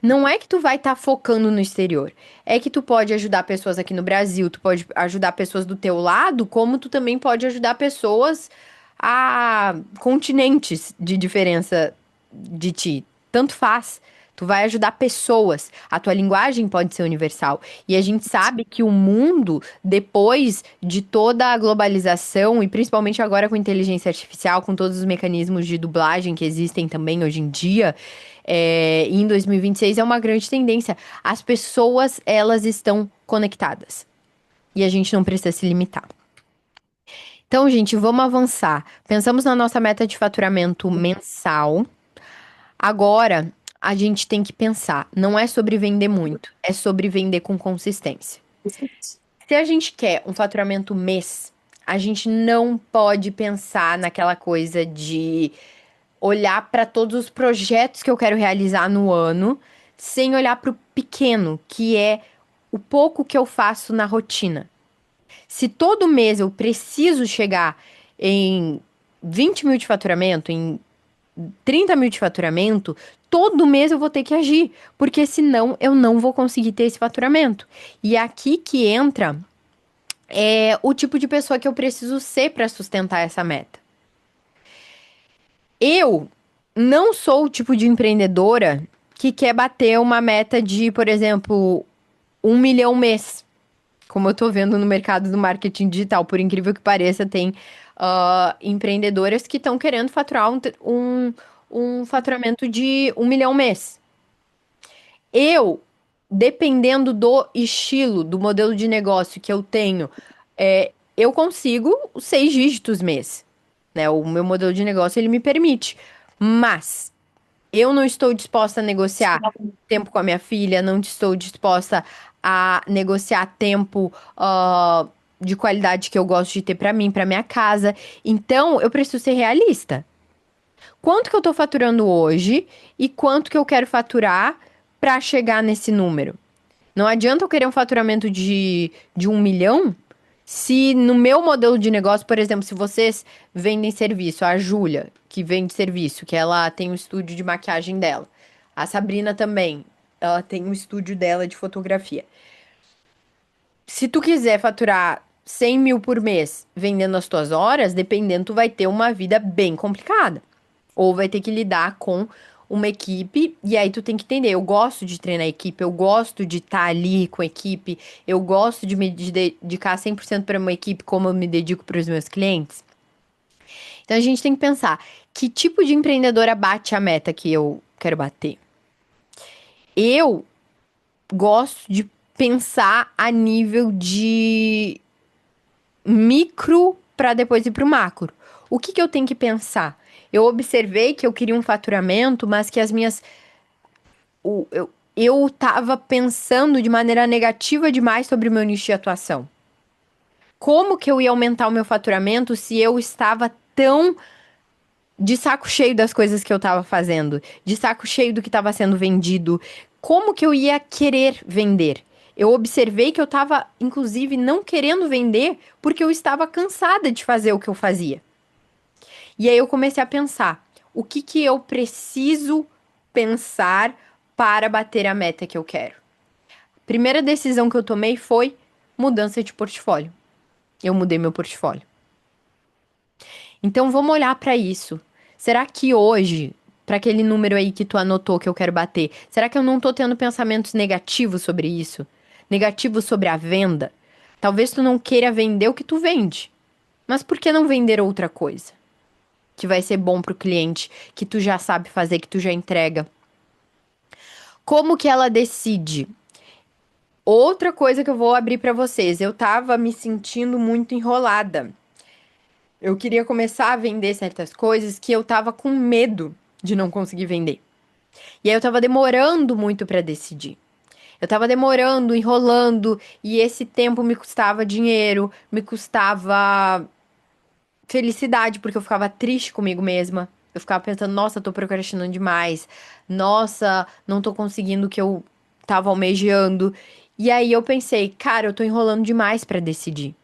Não é que tu vai estar focando no exterior, é que tu pode ajudar pessoas aqui no Brasil, tu pode ajudar pessoas do teu lado, como tu também pode ajudar pessoas a continentes de diferença de ti. Tanto faz. Tu vai ajudar pessoas. A tua linguagem pode ser universal. E a gente sabe que o mundo, depois de toda a globalização, e principalmente agora com inteligência artificial, com todos os mecanismos de dublagem que existem também hoje em dia, em 2026 é uma grande tendência. As pessoas, elas estão conectadas. E a gente não precisa se limitar. Então, gente, vamos avançar. Pensamos na nossa meta de faturamento mensal. Agora, a gente tem que pensar, não é sobre vender muito, é sobre vender com consistência. Se a gente quer um faturamento mês, a gente não pode pensar naquela coisa de olhar para todos os projetos que eu quero realizar no ano, sem olhar para o pequeno, que é o pouco que eu faço na rotina. Se todo mês eu preciso chegar em 20 mil de faturamento, em 30 mil de faturamento, todo mês eu vou ter que agir, porque senão eu não vou conseguir ter esse faturamento. E é aqui que entra o tipo de pessoa que eu preciso ser para sustentar essa meta. Eu não sou o tipo de empreendedora que quer bater uma meta de, por exemplo, 1 milhão mês, como eu tô vendo no mercado do marketing digital. Por incrível que pareça, tem empreendedoras que estão querendo faturar um faturamento de 1 milhão mês. Eu, dependendo do estilo, do modelo de negócio que eu tenho, eu consigo os 6 dígitos mês, né? O meu modelo de negócio, ele me permite. Mas eu não estou disposta a negociar tempo com a minha filha, não estou disposta a negociar tempo, de qualidade que eu gosto de ter pra mim, pra minha casa. Então, eu preciso ser realista. Quanto que eu tô faturando hoje e quanto que eu quero faturar pra chegar nesse número? Não adianta eu querer um faturamento de 1 milhão se no meu modelo de negócio, por exemplo, se vocês vendem serviço, a Júlia, que vende serviço, que ela tem um estúdio de maquiagem dela. A Sabrina também, ela tem um estúdio dela de fotografia. Se tu quiser faturar 100 mil por mês vendendo as tuas horas, dependendo, tu vai ter uma vida bem complicada. Ou vai ter que lidar com uma equipe, e aí tu tem que entender, eu gosto de treinar equipe, eu gosto de estar ali com a equipe, eu gosto de me dedicar 100% para uma equipe como eu me dedico para os meus clientes. Então a gente tem que pensar, que tipo de empreendedora bate a meta que eu quero bater? Eu gosto de pensar a nível de micro para depois ir para o macro. O que que eu tenho que pensar? Eu observei que eu queria um faturamento, mas que as minhas. Eu tava pensando de maneira negativa demais sobre o meu nicho de atuação. Como que eu ia aumentar o meu faturamento se eu estava tão de saco cheio das coisas que eu tava fazendo, de saco cheio do que estava sendo vendido? Como que eu ia querer vender? Eu observei que eu tava, inclusive, não querendo vender porque eu estava cansada de fazer o que eu fazia. E aí eu comecei a pensar, o que que eu preciso pensar para bater a meta que eu quero? Primeira decisão que eu tomei foi mudança de portfólio. Eu mudei meu portfólio. Então vamos olhar para isso. Será que hoje, para aquele número aí que tu anotou que eu quero bater, será que eu não tô tendo pensamentos negativos sobre isso? Negativos sobre a venda? Talvez tu não queira vender o que tu vende. Mas por que não vender outra coisa? Que vai ser bom pro cliente, que tu já sabe fazer, que tu já entrega. Como que ela decide? Outra coisa que eu vou abrir para vocês, eu tava me sentindo muito enrolada. Eu queria começar a vender certas coisas que eu tava com medo de não conseguir vender. E aí eu tava demorando muito para decidir. Eu tava demorando, enrolando, e esse tempo me custava dinheiro, me custava felicidade, porque eu ficava triste comigo mesma. Eu ficava pensando, nossa, tô procrastinando demais. Nossa, não tô conseguindo o que eu tava almejando. E aí eu pensei, cara, eu tô enrolando demais pra decidir.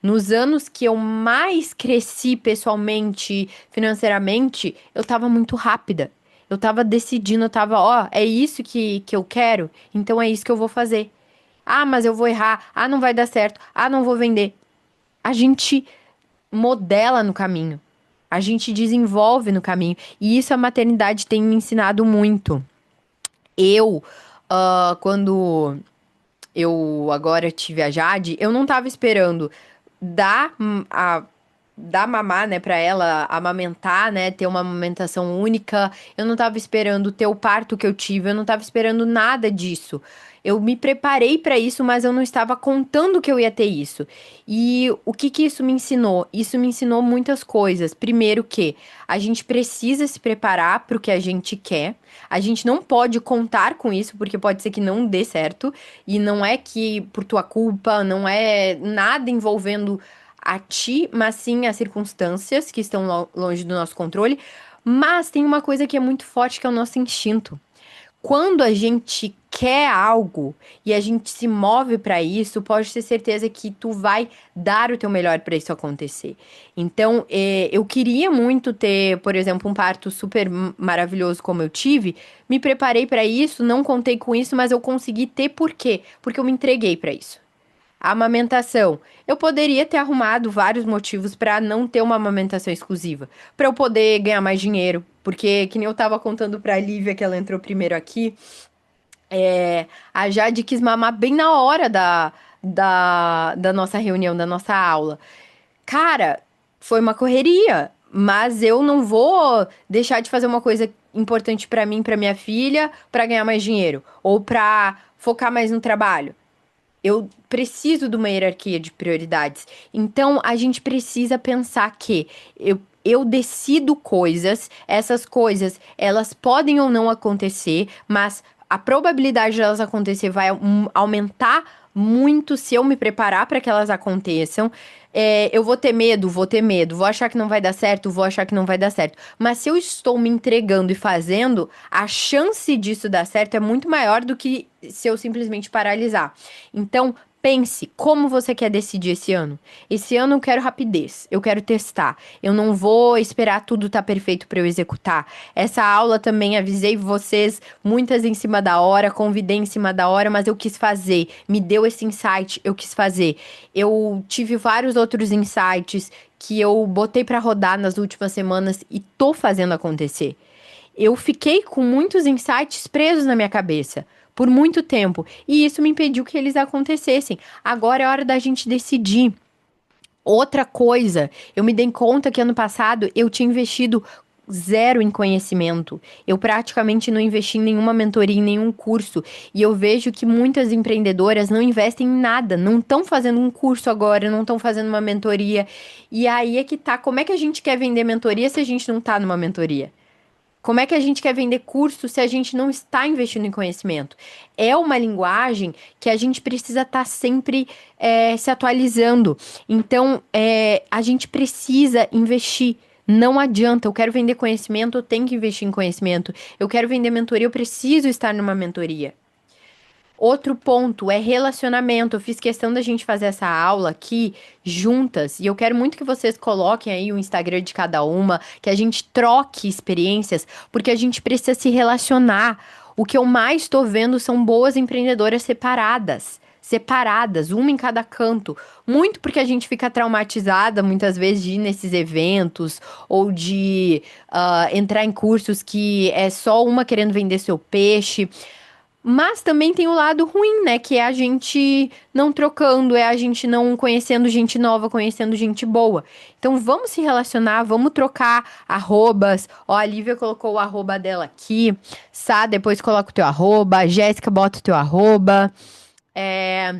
Nos anos que eu mais cresci pessoalmente, financeiramente, eu tava muito rápida. Eu tava decidindo, eu tava, ó, é isso que eu quero, então é isso que eu vou fazer. Ah, mas eu vou errar. Ah, não vai dar certo. Ah, não vou vender. A gente modela no caminho. A gente desenvolve no caminho. E isso a maternidade tem me ensinado muito. Eu, quando eu agora tive a Jade, eu não tava esperando dar dar mamar, né, pra ela, amamentar, né, ter uma amamentação única. Eu não tava esperando ter o parto que eu tive, eu não tava esperando nada disso. Eu me preparei pra isso, mas eu não estava contando que eu ia ter isso. E o que que isso me ensinou? Isso me ensinou muitas coisas. Primeiro que a gente precisa se preparar para o que a gente quer. A gente não pode contar com isso, porque pode ser que não dê certo. E não é que por tua culpa, não é nada envolvendo a ti, mas sim as circunstâncias que estão longe do nosso controle. Mas tem uma coisa que é muito forte, que é o nosso instinto. Quando a gente quer algo e a gente se move para isso, pode ter certeza que tu vai dar o teu melhor para isso acontecer. Então, eu queria muito ter, por exemplo, um parto super maravilhoso como eu tive. Me preparei para isso, não contei com isso, mas eu consegui ter por quê? Porque eu me entreguei para isso. A amamentação. Eu poderia ter arrumado vários motivos para não ter uma amamentação exclusiva, para eu poder ganhar mais dinheiro, porque que nem eu tava contando para a Lívia que ela entrou primeiro aqui, a Jade quis mamar bem na hora da nossa reunião, da nossa aula. Cara, foi uma correria, mas eu não vou deixar de fazer uma coisa importante para mim, para minha filha, para ganhar mais dinheiro ou para focar mais no trabalho. Eu preciso de uma hierarquia de prioridades. Então, a gente precisa pensar que eu decido coisas, essas coisas, elas podem ou não acontecer, mas a probabilidade de elas acontecer vai aumentar muito se eu me preparar para que elas aconteçam. Eu vou ter medo, vou ter medo. Vou achar que não vai dar certo, vou achar que não vai dar certo. Mas se eu estou me entregando e fazendo, a chance disso dar certo é muito maior do que se eu simplesmente paralisar. Então, pense como você quer decidir esse ano. Esse ano eu quero rapidez, eu quero testar. Eu não vou esperar tudo estar perfeito para eu executar. Essa aula também avisei vocês, muitas em cima da hora, convidei em cima da hora, mas eu quis fazer. Me deu esse insight, eu quis fazer. Eu tive vários outros insights que eu botei para rodar nas últimas semanas e tô fazendo acontecer. Eu fiquei com muitos insights presos na minha cabeça por muito tempo e isso me impediu que eles acontecessem. Agora é hora da gente decidir. Outra coisa, eu me dei conta que ano passado eu tinha investido zero em conhecimento. Eu praticamente não investi em nenhuma mentoria, em nenhum curso. E eu vejo que muitas empreendedoras não investem em nada, não estão fazendo um curso agora, não estão fazendo uma mentoria. E aí é que tá, como é que a gente quer vender mentoria se a gente não tá numa mentoria? Como é que a gente quer vender curso se a gente não está investindo em conhecimento? É uma linguagem que a gente precisa estar sempre se atualizando. Então, a gente precisa investir. Não adianta, eu quero vender conhecimento, eu tenho que investir em conhecimento. Eu quero vender mentoria, eu preciso estar numa mentoria. Outro ponto é relacionamento. Eu fiz questão da gente fazer essa aula aqui juntas e eu quero muito que vocês coloquem aí o Instagram de cada uma, que a gente troque experiências, porque a gente precisa se relacionar. O que eu mais estou vendo são boas empreendedoras separadas. Separadas, uma em cada canto. Muito porque a gente fica traumatizada muitas vezes de ir nesses eventos ou de entrar em cursos que é só uma querendo vender seu peixe. Mas também tem o lado ruim, né? Que é a gente não trocando, é a gente não conhecendo gente nova, conhecendo gente boa. Então vamos se relacionar, vamos trocar arrobas. Ó, a Lívia colocou o arroba dela aqui. Sá, depois coloca o teu arroba. Jéssica, bota o teu arroba. É,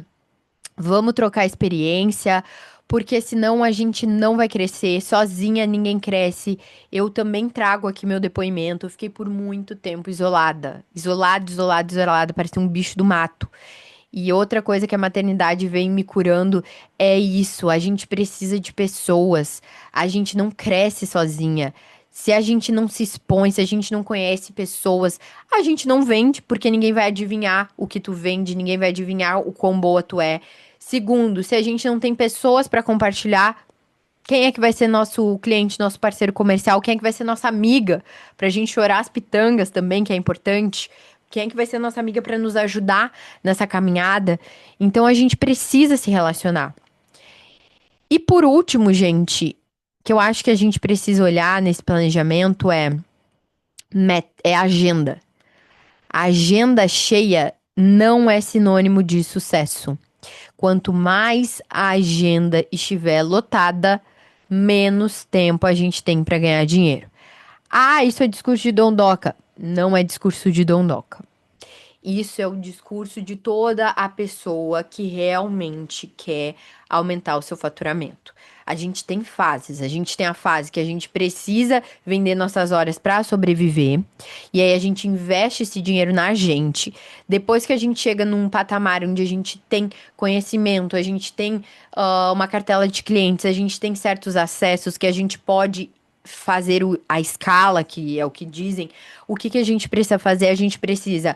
vamos trocar experiência, porque senão a gente não vai crescer. Sozinha ninguém cresce. Eu também trago aqui meu depoimento. Eu fiquei por muito tempo isolada. Isolada, isolada, isolada. Parecia um bicho do mato. E outra coisa que a maternidade vem me curando é isso. A gente precisa de pessoas. A gente não cresce sozinha. Se a gente não se expõe, se a gente não conhece pessoas, a gente não vende, porque ninguém vai adivinhar o que tu vende, ninguém vai adivinhar o quão boa tu é. Segundo, se a gente não tem pessoas para compartilhar, quem é que vai ser nosso cliente, nosso parceiro comercial? Quem é que vai ser nossa amiga pra gente chorar as pitangas também, que é importante? Quem é que vai ser nossa amiga para nos ajudar nessa caminhada? Então a gente precisa se relacionar. E por último, gente, que eu acho que a gente precisa olhar nesse planejamento é agenda. A agenda cheia não é sinônimo de sucesso. Quanto mais a agenda estiver lotada, menos tempo a gente tem para ganhar dinheiro. Ah, isso é discurso de Dondoca. Não é discurso de Dondoca. Isso é o discurso de toda a pessoa que realmente quer aumentar o seu faturamento. A gente tem fases. A gente tem a fase que a gente precisa vender nossas horas para sobreviver. E aí a gente investe esse dinheiro na gente. Depois que a gente chega num patamar onde a gente tem conhecimento, a gente tem uma cartela de clientes, a gente tem certos acessos que a gente pode fazer a escala, que é o que dizem. O que a gente precisa fazer? A gente precisa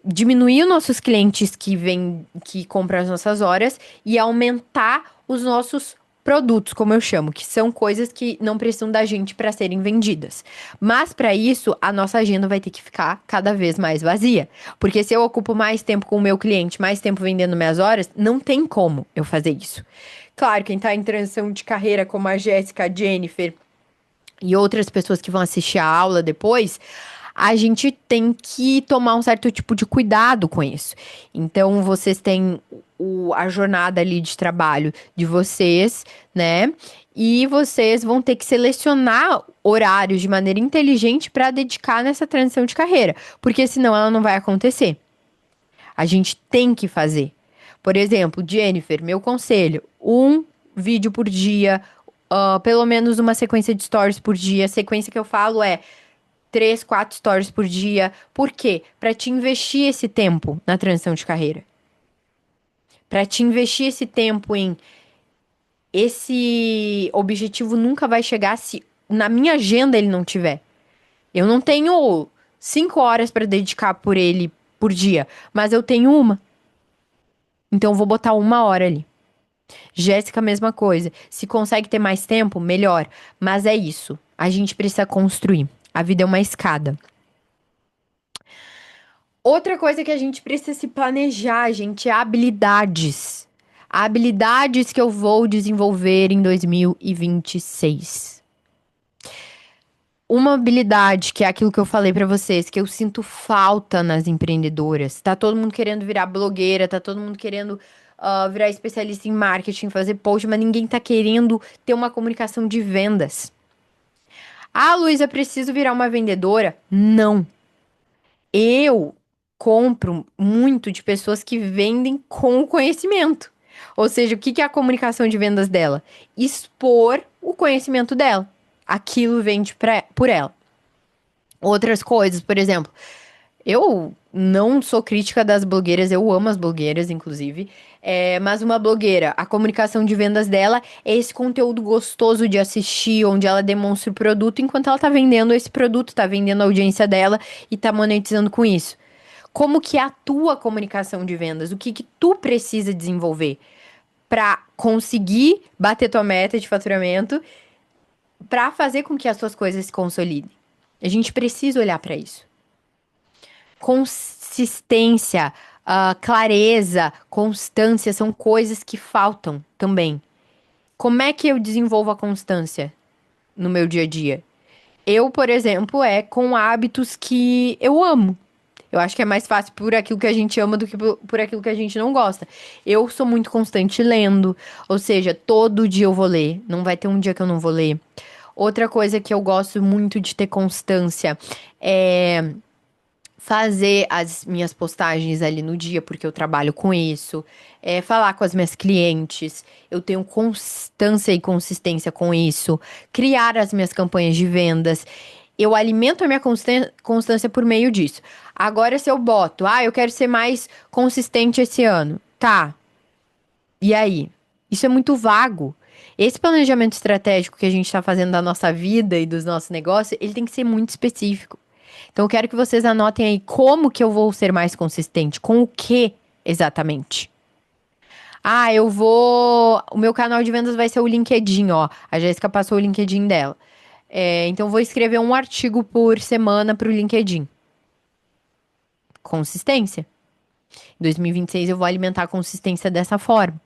diminuir os nossos clientes que compram as nossas horas e aumentar os nossos produtos, como eu chamo, que são coisas que não precisam da gente para serem vendidas. Mas para isso, a nossa agenda vai ter que ficar cada vez mais vazia, porque se eu ocupo mais tempo com o meu cliente, mais tempo vendendo minhas horas, não tem como eu fazer isso. Claro, quem tá em transição de carreira, como a Jéssica, a Jennifer e outras pessoas que vão assistir a aula depois, a gente tem que tomar um certo tipo de cuidado com isso. Então, vocês têm a jornada ali de trabalho de vocês, né? E vocês vão ter que selecionar horários de maneira inteligente para dedicar nessa transição de carreira, porque senão ela não vai acontecer. A gente tem que fazer. Por exemplo, Jennifer, meu conselho: um vídeo por dia, pelo menos uma sequência de stories por dia. A sequência que eu falo é 3, 4 stories por dia. Por quê? Para te investir esse tempo na transição de carreira. Para te investir esse tempo em esse objetivo nunca vai chegar se na minha agenda ele não tiver. Eu não tenho 5 horas para dedicar por ele por dia, mas eu tenho uma. Então eu vou botar 1 hora ali. Jéssica, mesma coisa. Se consegue ter mais tempo, melhor. Mas é isso. A gente precisa construir. A vida é uma escada. Outra coisa que a gente precisa se planejar, gente, é habilidades. Habilidades que eu vou desenvolver em 2026. Uma habilidade, que é aquilo que eu falei pra vocês, que eu sinto falta nas empreendedoras. Tá todo mundo querendo virar blogueira, tá todo mundo querendo virar especialista em marketing, fazer post, mas ninguém tá querendo ter uma comunicação de vendas. Ah, Luísa, preciso virar uma vendedora? Não. Eu compro muito de pessoas que vendem com o conhecimento. Ou seja, o que é a comunicação de vendas dela? Expor o conhecimento dela. Aquilo vende por ela. Outras coisas, por exemplo, eu não sou crítica das blogueiras, eu amo as blogueiras, inclusive. Mas uma blogueira, a comunicação de vendas dela é esse conteúdo gostoso de assistir, onde ela demonstra o produto enquanto ela tá vendendo esse produto, tá vendendo a audiência dela e tá monetizando com isso. Como que é a tua comunicação de vendas? O que tu precisa desenvolver para conseguir bater tua meta de faturamento, para fazer com que as tuas coisas se consolidem? A gente precisa olhar para isso. Consistência, clareza, constância são coisas que faltam também. Como é que eu desenvolvo a constância no meu dia a dia? Eu, por exemplo, com hábitos que eu amo. Eu acho que é mais fácil por aquilo que a gente ama do que por aquilo que a gente não gosta. Eu sou muito constante lendo, ou seja, todo dia eu vou ler. Não vai ter um dia que eu não vou ler. Outra coisa que eu gosto muito de ter constância é fazer as minhas postagens ali no dia, porque eu trabalho com isso, falar com as minhas clientes, eu tenho constância e consistência com isso, criar as minhas campanhas de vendas, eu alimento a minha constância por meio disso. Agora, se eu boto, eu quero ser mais consistente esse ano, tá, e aí? Isso é muito vago. Esse planejamento estratégico que a gente está fazendo da nossa vida e dos nossos negócios, ele tem que ser muito específico. Então, eu quero que vocês anotem aí como que eu vou ser mais consistente, com o que exatamente. Ah, eu vou. O meu canal de vendas vai ser o LinkedIn, ó. A Jéssica passou o LinkedIn dela. Então, eu vou escrever um artigo por semana para o LinkedIn. Consistência. Em 2026 eu vou alimentar a consistência dessa forma.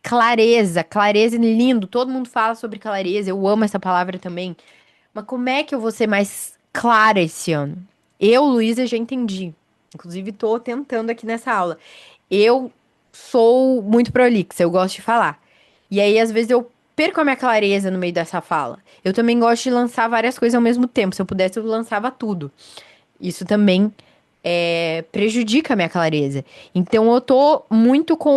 Clareza, clareza é lindo. Todo mundo fala sobre clareza. Eu amo essa palavra também. Mas como é que eu vou ser mais clara esse ano? Eu, Luísa, já entendi. Inclusive, tô tentando aqui nessa aula. Eu sou muito prolixa, eu gosto de falar. E aí, às vezes, eu perco a minha clareza no meio dessa fala. Eu também gosto de lançar várias coisas ao mesmo tempo. Se eu pudesse, eu lançava tudo. Isso também prejudica a minha clareza. Então, eu tô muito com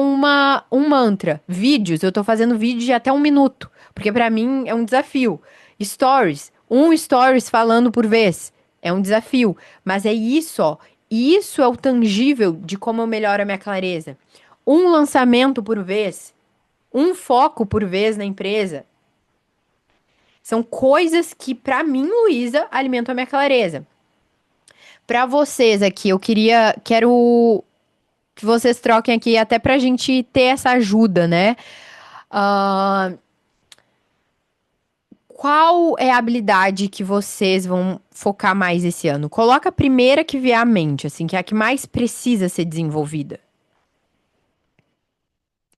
um mantra. Vídeos, eu tô fazendo vídeo de até 1 minuto. Porque pra mim é um desafio. Stories, um stories falando por vez. É um desafio. Mas é isso, ó. Isso é o tangível de como eu melhoro a minha clareza. Um lançamento por vez, um foco por vez na empresa. São coisas que, pra mim, Luísa, alimentam a minha clareza. Pra vocês aqui, quero que vocês troquem aqui até pra gente ter essa ajuda, né? Ah, qual é a habilidade que vocês vão focar mais esse ano? Coloca a primeira que vier à mente, assim, que é a que mais precisa ser desenvolvida.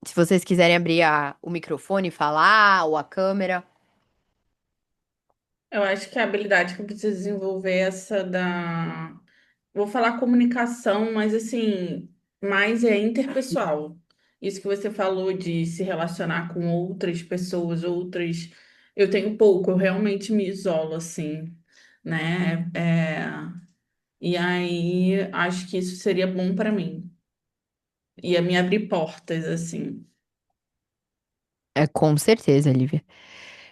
Se vocês quiserem abrir o microfone e falar, ou a câmera. Eu acho que a habilidade que eu preciso desenvolver é essa da. Vou falar comunicação, mas assim, mais é interpessoal. Isso que você falou de se relacionar com outras pessoas, outras. Eu tenho pouco, eu realmente me isolo, assim, né? E aí, acho que isso seria bom para mim. Ia me abrir portas, assim. Com certeza, Lívia.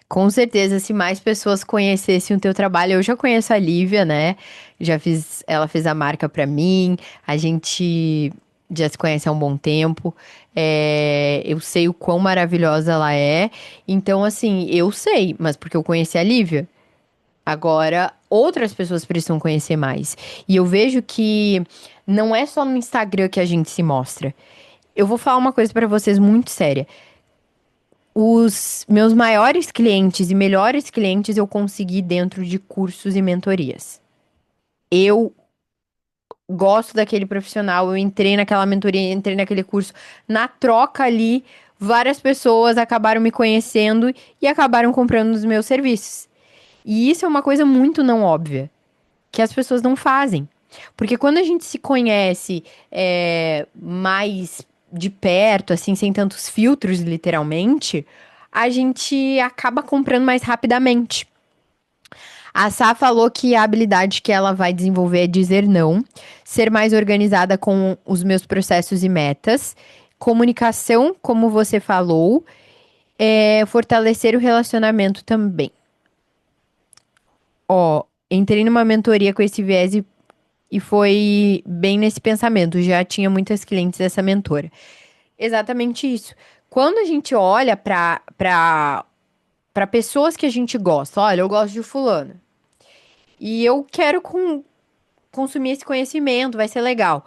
Com certeza, se mais pessoas conhecessem o teu trabalho, eu já conheço a Lívia, né? Ela fez a marca pra mim, a gente já se conhece há um bom tempo. Eu sei o quão maravilhosa ela é. Então, assim, eu sei, mas porque eu conheci a Lívia. Agora, outras pessoas precisam conhecer mais. E eu vejo que não é só no Instagram que a gente se mostra. Eu vou falar uma coisa pra vocês muito séria. Os meus maiores clientes e melhores clientes eu consegui dentro de cursos e mentorias. Eu gosto daquele profissional, eu entrei naquela mentoria, entrei naquele curso. Na troca ali, várias pessoas acabaram me conhecendo e acabaram comprando os meus serviços. E isso é uma coisa muito não óbvia, que as pessoas não fazem. Porque quando a gente se conhece mais de perto, assim, sem tantos filtros, literalmente, a gente acaba comprando mais rapidamente. A Sá falou que a habilidade que ela vai desenvolver é dizer não, ser mais organizada com os meus processos e metas, comunicação, como você falou, fortalecer o relacionamento também. Ó, entrei numa mentoria com esse viés e foi bem nesse pensamento. Já tinha muitas clientes dessa mentora. Exatamente isso. Quando a gente olha para pessoas que a gente gosta, olha, eu gosto de fulano. E eu quero consumir esse conhecimento, vai ser legal.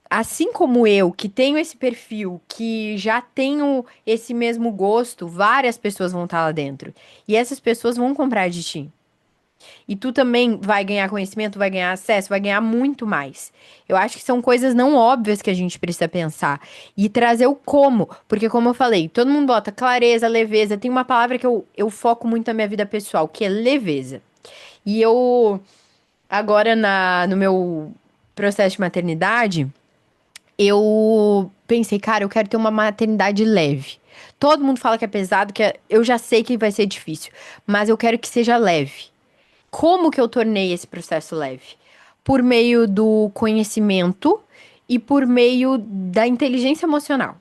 Assim como eu, que tenho esse perfil, que já tenho esse mesmo gosto, várias pessoas vão estar lá dentro. E essas pessoas vão comprar de ti. E tu também vai ganhar conhecimento, vai ganhar acesso, vai ganhar muito mais. Eu acho que são coisas não óbvias que a gente precisa pensar. E trazer o como. Porque, como eu falei, todo mundo bota clareza, leveza. Tem uma palavra que eu foco muito na minha vida pessoal, que é leveza. E eu, agora no meu processo de maternidade, eu pensei, cara, eu quero ter uma maternidade leve. Todo mundo fala que é pesado, eu já sei que vai ser difícil, mas eu quero que seja leve. Como que eu tornei esse processo leve? Por meio do conhecimento e por meio da inteligência emocional.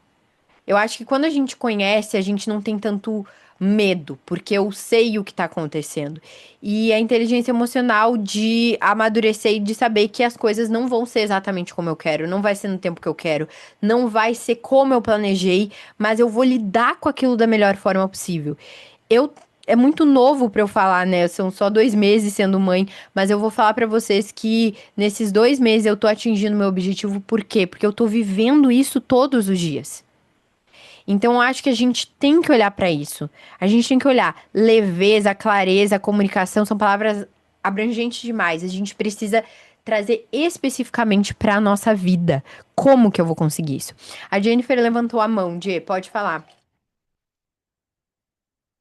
Eu acho que quando a gente conhece, a gente não tem tanto Medo, porque eu sei o que tá acontecendo. E a inteligência emocional de amadurecer e de saber que as coisas não vão ser exatamente como eu quero, não vai ser no tempo que eu quero, não vai ser como eu planejei, mas eu vou lidar com aquilo da melhor forma possível. Eu É muito novo pra eu falar, né? São só 2 meses sendo mãe, mas eu vou falar pra vocês que nesses 2 meses eu tô atingindo meu objetivo. Por quê? Porque eu tô vivendo isso todos os dias. Então, eu acho que a gente tem que olhar pra isso. A gente tem que olhar leveza, clareza, comunicação, são palavras abrangentes demais. A gente precisa trazer especificamente pra nossa vida. Como que eu vou conseguir isso? A Jennifer levantou a mão, Jê, pode falar.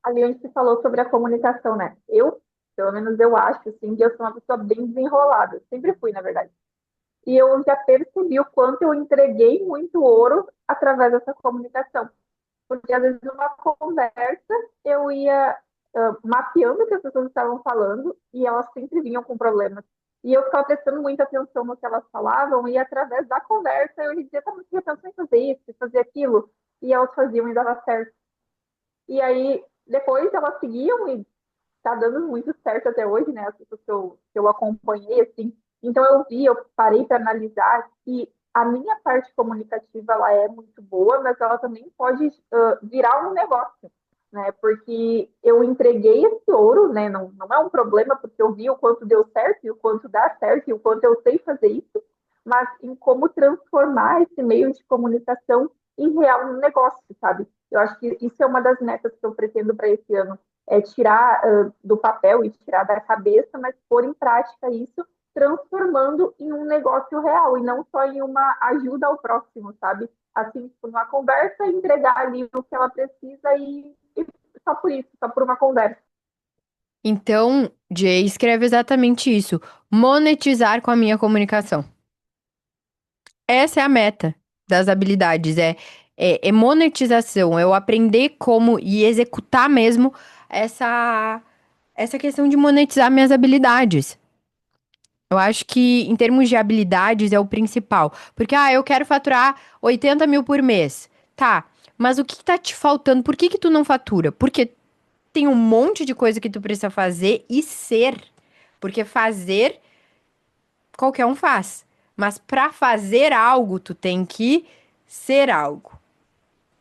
Ali onde você falou sobre a comunicação, né? Pelo menos eu acho, assim, que eu sou uma pessoa bem desenrolada. Sempre fui, na verdade. E eu já percebi o quanto eu entreguei muito ouro através dessa comunicação. Porque às vezes numa conversa eu ia mapeando o que as pessoas estavam falando e elas sempre vinham com problemas. E eu ficava prestando muita atenção no que elas falavam e através da conversa eu dizia, tá, mas você já pensou em fazer isso, fazer aquilo? E elas faziam e dava certo. E aí depois elas seguiam e tá dando muito certo até hoje, né? As pessoas que eu acompanhei, assim. Então eu parei para analisar que a minha parte comunicativa ela é muito boa, mas ela também pode virar um negócio, né? Porque eu entreguei esse ouro, né? Não é um problema, porque eu vi o quanto deu certo e o quanto dá certo e o quanto eu sei fazer isso, mas em como transformar esse meio de comunicação em real um negócio, sabe? Eu acho que isso é uma das metas que eu pretendo para esse ano é tirar do papel e tirar da cabeça, mas pôr em prática isso, transformando em um negócio real e não só em uma ajuda ao próximo, sabe? Assim, tipo, numa conversa, entregar ali o que ela precisa e só por isso, só por uma conversa. Então, Jay escreve exatamente isso: monetizar com a minha comunicação. Essa é a meta das habilidades, é monetização, é eu aprender como e executar mesmo essa, essa questão de monetizar minhas habilidades. Eu acho que em termos de habilidades é o principal. Porque, eu quero faturar 80 mil por mês. Tá, mas o que tá te faltando? Por que que tu não fatura? Porque tem um monte de coisa que tu precisa fazer e ser. Porque fazer, qualquer um faz. Mas pra fazer algo, tu tem que ser algo.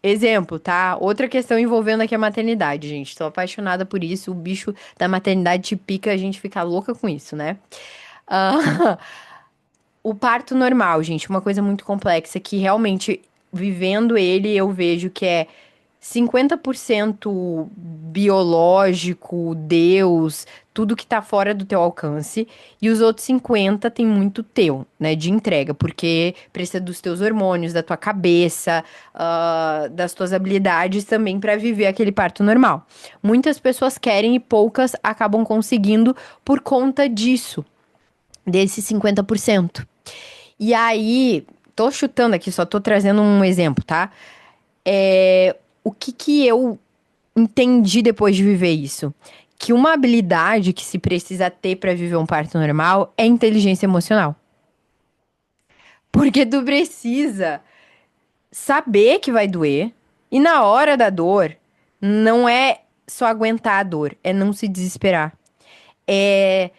Exemplo, tá? Outra questão envolvendo aqui a maternidade, gente. Tô apaixonada por isso. O bicho da maternidade te pica, a gente fica louca com isso, né? Ah, o parto normal, gente, uma coisa muito complexa que realmente, vivendo ele, eu vejo que é 50% biológico, Deus, tudo que tá fora do teu alcance, e os outros 50 tem muito teu, né, de entrega, porque precisa dos teus hormônios, da tua cabeça, das tuas habilidades também pra viver aquele parto normal. Muitas pessoas querem e poucas acabam conseguindo por conta disso, desses 50%. E aí, tô chutando aqui, só tô trazendo um exemplo, tá? O que que eu entendi depois de viver isso? Que uma habilidade que se precisa ter pra viver um parto normal é inteligência emocional. Porque tu precisa saber que vai doer e na hora da dor não é só aguentar a dor, é não se desesperar. É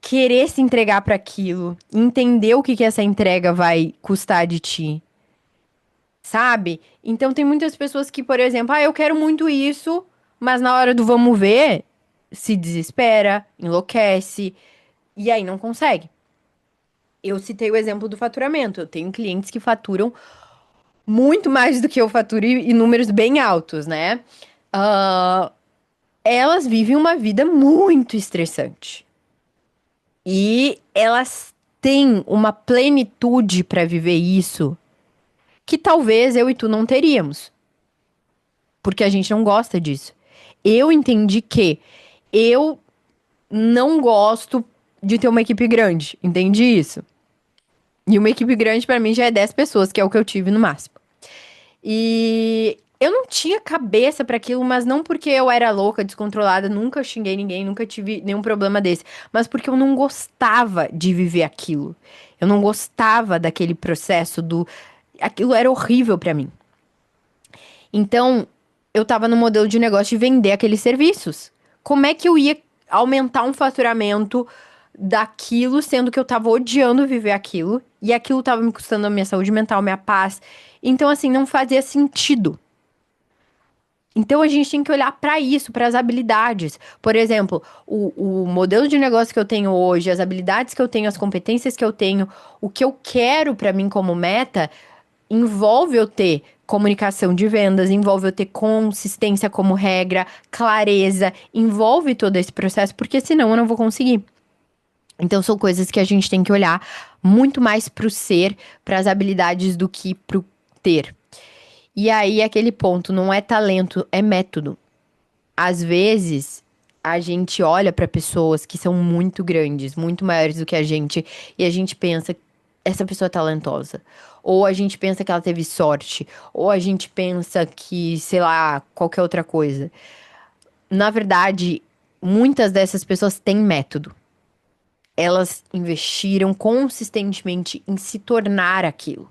querer se entregar pra aquilo, entender o que que essa entrega vai custar de ti. Sabe? Então tem muitas pessoas que, por exemplo, eu quero muito isso, mas na hora do vamos ver, se desespera, enlouquece e aí não consegue. Eu citei o exemplo do faturamento. Eu tenho clientes que faturam muito mais do que eu faturo e números bem altos, né? Ah, elas vivem uma vida muito estressante. E elas têm uma plenitude para viver isso que talvez eu e tu não teríamos. Porque a gente não gosta disso. Eu entendi que eu não gosto de ter uma equipe grande. Entendi isso. E uma equipe grande pra mim já é 10 pessoas, que é o que eu tive no máximo. E eu não tinha cabeça pra aquilo, mas não porque eu era louca, descontrolada, nunca xinguei ninguém, nunca tive nenhum problema desse, mas porque eu não gostava de viver aquilo. Eu não gostava daquele processo do aquilo era horrível pra mim. Então, eu tava no modelo de negócio de vender aqueles serviços. Como é que eu ia aumentar um faturamento daquilo, sendo que eu tava odiando viver aquilo, e aquilo tava me custando a minha saúde mental, minha paz. Então, assim, não fazia sentido. Então a gente tem que olhar para isso, para as habilidades. Por exemplo, o modelo de negócio que eu tenho hoje, as habilidades que eu tenho, as competências que eu tenho, o que eu quero para mim como meta, envolve eu ter comunicação de vendas, envolve eu ter consistência como regra, clareza, envolve todo esse processo, porque senão eu não vou conseguir. Então são coisas que a gente tem que olhar muito mais pro ser, para as habilidades do que pro ter. E aí, aquele ponto, não é talento, é método. Às vezes, a gente olha para pessoas que são muito grandes, muito maiores do que a gente, e a gente pensa, essa pessoa é talentosa. Ou a gente pensa que ela teve sorte. Ou a gente pensa que, sei lá, qualquer outra coisa. Na verdade, muitas dessas pessoas têm método. Elas investiram consistentemente em se tornar aquilo.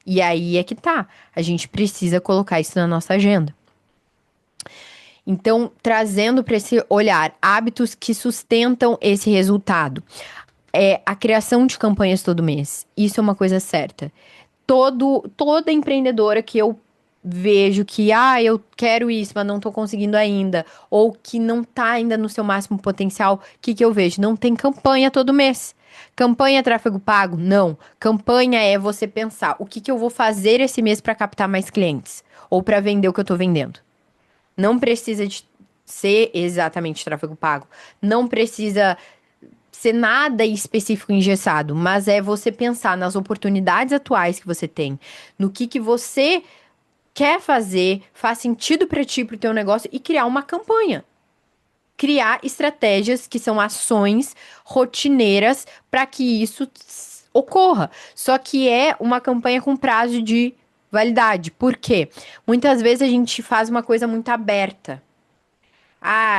E aí é que tá. A gente precisa colocar isso na nossa agenda. Então, trazendo para esse olhar hábitos que sustentam esse resultado. É a criação de campanhas todo mês. Isso é uma coisa certa. Toda empreendedora que eu vejo que, eu quero isso, mas não tô conseguindo ainda, ou que não tá ainda no seu máximo potencial, o que que eu vejo? Não tem campanha todo mês. Campanha é tráfego pago? Não. Campanha é você pensar, o que que eu vou fazer esse mês para captar mais clientes? Ou para vender o que eu tô vendendo? Não precisa de ser exatamente tráfego pago. Não precisa ser nada específico engessado, mas é você pensar nas oportunidades atuais que você tem, no que você quer fazer, faz sentido para ti, para o teu negócio e criar uma campanha. Criar estratégias que são ações rotineiras para que isso ocorra. Só que é uma campanha com prazo de validade. Por quê? Muitas vezes a gente faz uma coisa muito aberta.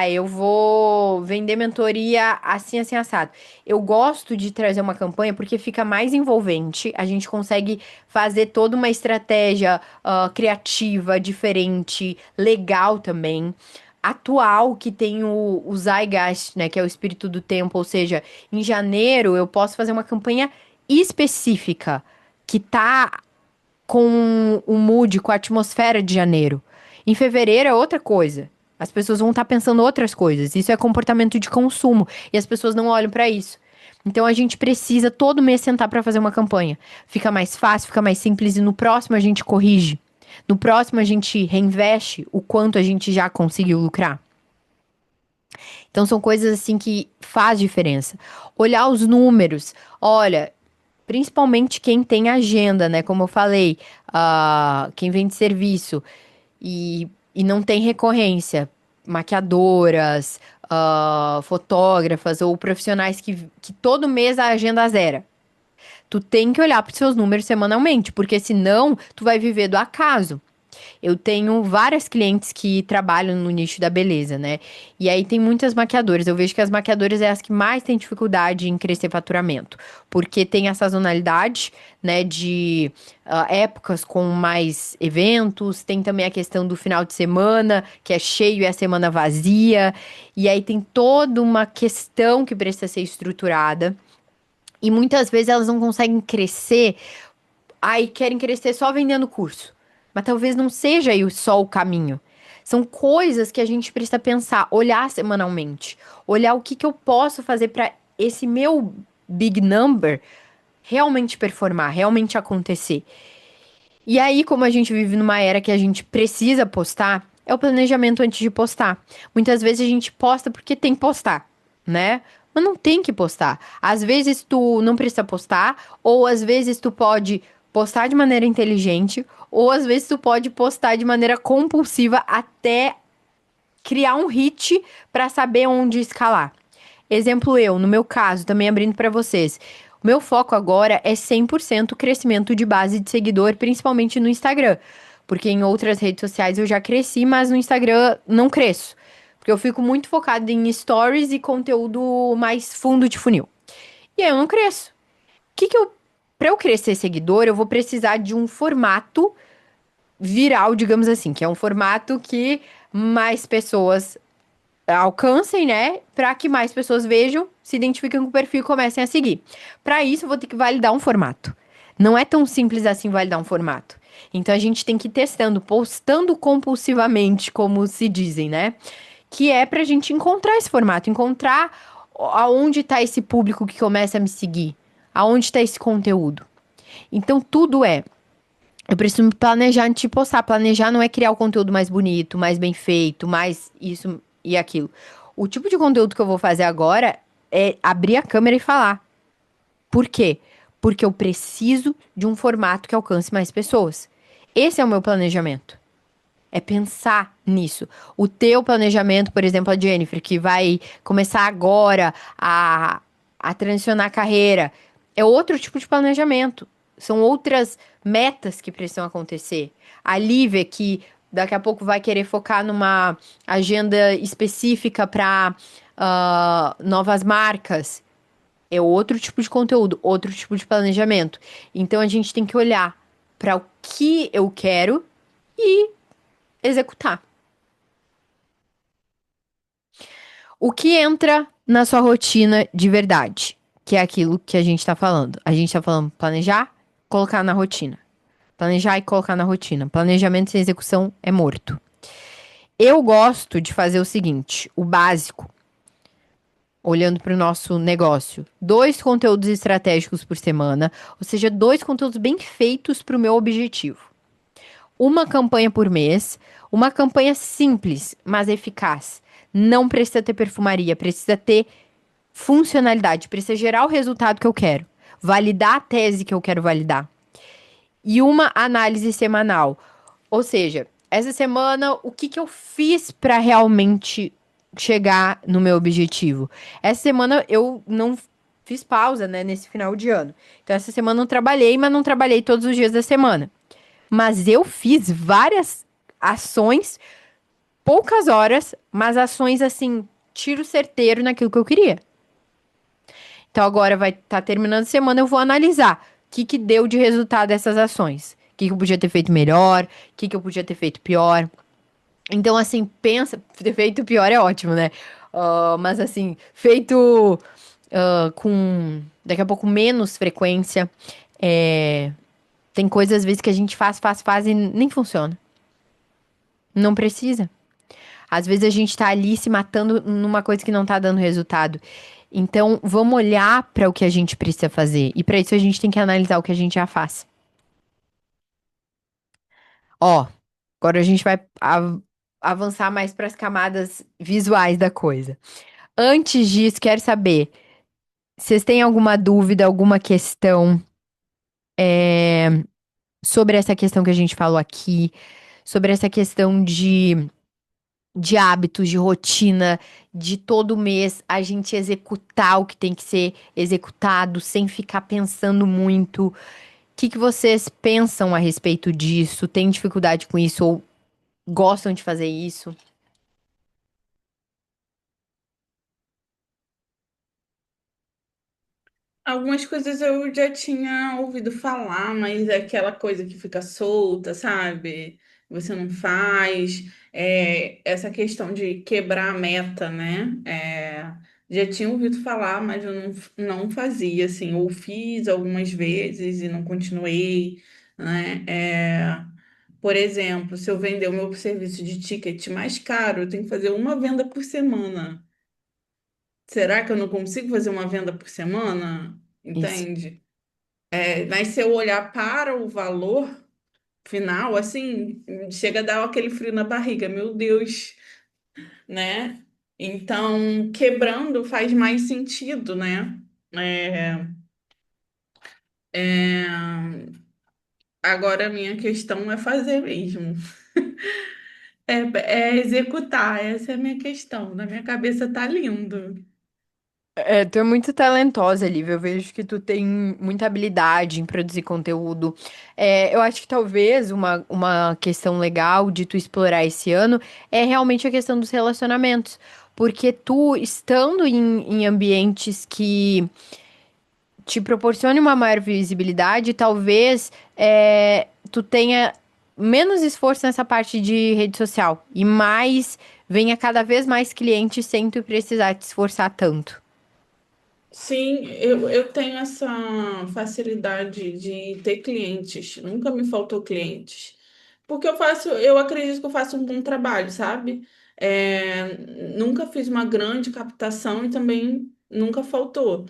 Eu vou vender mentoria assim, assim, assado. Eu gosto de trazer uma campanha porque fica mais envolvente. A gente consegue fazer toda uma estratégia criativa, diferente, legal também. Atual, que tem o Zeitgeist, né? Que é o espírito do tempo. Ou seja, em janeiro eu posso fazer uma campanha específica que tá com o mood, com a atmosfera de janeiro. Em fevereiro é outra coisa. As pessoas vão estar pensando outras coisas. Isso é comportamento de consumo e as pessoas não olham para isso. Então a gente precisa todo mês sentar para fazer uma campanha. Fica mais fácil, fica mais simples e no próximo a gente corrige. No próximo a gente reinveste o quanto a gente já conseguiu lucrar. Então são coisas assim que faz diferença. Olhar os números. Olha, principalmente quem tem agenda, né? Como eu falei, quem vende serviço e não tem recorrência, maquiadoras, fotógrafas ou profissionais que todo mês a agenda zera. Tu tem que olhar para os seus números semanalmente, porque senão tu vai viver do acaso. Eu tenho várias clientes que trabalham no nicho da beleza, né? E aí tem muitas maquiadoras. Eu vejo que as maquiadoras é as que mais têm dificuldade em crescer faturamento, porque tem a sazonalidade, né, de épocas com mais eventos, tem também a questão do final de semana, que é cheio e a semana vazia, e aí tem toda uma questão que precisa ser estruturada. E muitas vezes elas não conseguem crescer, aí querem crescer só vendendo curso. Mas talvez não seja aí só o caminho. São coisas que a gente precisa pensar, olhar semanalmente, olhar o que que eu posso fazer para esse meu big number realmente performar, realmente acontecer. E aí, como a gente vive numa era que a gente precisa postar, é o planejamento antes de postar. Muitas vezes a gente posta porque tem que postar, né? Mas não tem que postar. Às vezes tu não precisa postar, ou às vezes tu pode postar de maneira inteligente, ou às vezes tu pode postar de maneira compulsiva até criar um hit para saber onde escalar. Exemplo eu, no meu caso, também abrindo para vocês. O meu foco agora é 100% crescimento de base de seguidor, principalmente no Instagram. Porque em outras redes sociais eu já cresci, mas no Instagram não cresço. Porque eu fico muito focada em stories e conteúdo mais fundo de funil. E aí eu não cresço. Para eu crescer seguidor, eu vou precisar de um formato viral, digamos assim, que é um formato que mais pessoas alcancem, né? Para que mais pessoas vejam, se identifiquem com o perfil e comecem a seguir. Para isso, eu vou ter que validar um formato. Não é tão simples assim validar um formato. Então a gente tem que ir testando, postando compulsivamente, como se dizem, né? Que é pra gente encontrar esse formato, encontrar aonde tá esse público que começa a me seguir, aonde tá esse conteúdo. Então tudo é eu preciso me planejar antes de postar. Planejar não é criar o conteúdo mais bonito, mais bem feito, mais isso e aquilo. O tipo de conteúdo que eu vou fazer agora é abrir a câmera e falar. Por quê? Porque eu preciso de um formato que alcance mais pessoas. Esse é o meu planejamento. É pensar nisso. O teu planejamento, por exemplo, a Jennifer, que vai começar agora a transicionar a carreira, é outro tipo de planejamento. São outras metas que precisam acontecer. A Lívia, que daqui a pouco vai querer focar numa agenda específica para novas marcas, é outro tipo de conteúdo, outro tipo de planejamento. Então a gente tem que olhar para o que eu quero e executar. O que entra na sua rotina de verdade? Que é aquilo que a gente tá falando. A gente tá falando planejar, colocar na rotina. Planejar e colocar na rotina. Planejamento sem execução é morto. Eu gosto de fazer o seguinte: o básico, olhando para o nosso negócio. 2 conteúdos estratégicos por semana, ou seja, 2 conteúdos bem feitos para o meu objetivo. Uma campanha por mês, uma campanha simples, mas eficaz. Não precisa ter perfumaria, precisa ter funcionalidade, precisa gerar o resultado que eu quero, validar a tese que eu quero validar. E uma análise semanal. Ou seja, essa semana, o que eu fiz para realmente chegar no meu objetivo? Essa semana eu não fiz pausa, né, nesse final de ano. Então, essa semana eu não trabalhei, mas não trabalhei todos os dias da semana. Mas eu fiz várias ações, poucas horas, mas ações assim, tiro certeiro naquilo que eu queria. Então agora vai estar terminando a semana, eu vou analisar o que deu de resultado essas ações. O que eu podia ter feito melhor, o que eu podia ter feito pior. Então, assim, pensa. Ter feito pior é ótimo, né? Mas, assim, feito com daqui a pouco menos frequência. Tem coisas às vezes que a gente faz e nem funciona. Não precisa. Às vezes a gente tá ali se matando numa coisa que não tá dando resultado. Então, vamos olhar para o que a gente precisa fazer. E para isso a gente tem que analisar o que a gente já faz. Ó, agora a gente vai avançar mais para as camadas visuais da coisa. Antes disso, quero saber, vocês têm alguma dúvida, alguma questão sobre essa questão que a gente falou aqui, sobre essa questão de hábitos, de rotina, de todo mês a gente executar o que tem que ser executado sem ficar pensando muito. O que vocês pensam a respeito disso? Tem dificuldade com isso ou gostam de fazer isso? Algumas coisas eu já tinha ouvido falar, mas é aquela coisa que fica solta, sabe? Você não faz. Essa questão de quebrar a meta, né? Já tinha ouvido falar, mas eu não fazia, assim. Ou fiz algumas vezes e não continuei, né? Por exemplo, se eu vender o meu serviço de ticket mais caro, eu tenho que fazer uma venda por semana. Será que eu não consigo fazer uma venda por semana? Isso. Entende? Mas se eu olhar para o valor final, assim, chega a dar aquele frio na barriga, meu Deus, né? Então, quebrando faz mais sentido, né? É, é, Agora a minha questão é fazer mesmo. É executar, essa é a minha questão. Na minha cabeça tá lindo. Tu é muito talentosa, Lívia. Eu vejo que tu tem muita habilidade em produzir conteúdo. Eu acho que talvez uma questão legal de tu explorar esse ano é realmente a questão dos relacionamentos. Porque tu, estando em ambientes que te proporcione uma maior visibilidade, talvez tu tenha menos esforço nessa parte de rede social e mais venha cada vez mais clientes sem tu precisar te esforçar tanto. Sim, eu tenho essa facilidade de ter clientes. Nunca me faltou clientes. Porque eu acredito que eu faço um bom trabalho, sabe? Nunca fiz uma grande captação e também nunca faltou.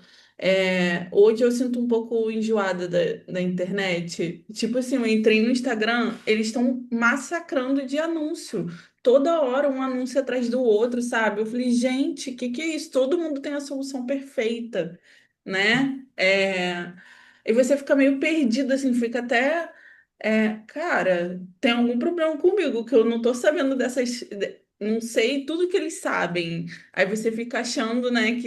Hoje eu sinto um pouco enjoada da internet. Tipo assim, eu entrei no Instagram, eles estão massacrando de anúncio. Toda hora um anúncio atrás do outro, sabe? Eu falei, gente, o que é isso? Todo mundo tem a solução perfeita, né? E você fica meio perdido, assim, fica até. Cara, tem algum problema comigo que eu não tô sabendo não sei tudo que eles sabem. Aí você fica achando, né,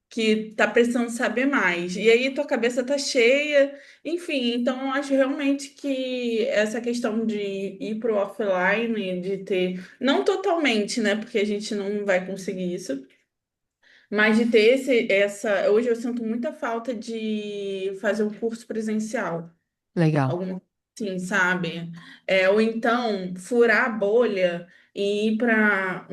que tá precisando saber mais. E aí tua cabeça tá cheia. Enfim, então eu acho realmente que essa questão de ir pro offline, de ter, não totalmente, né, porque a gente não vai conseguir isso, mas de ter hoje eu sinto muita falta de fazer um curso presencial. Legal, Alguma coisa assim, sabe? Ou então furar a bolha e ir para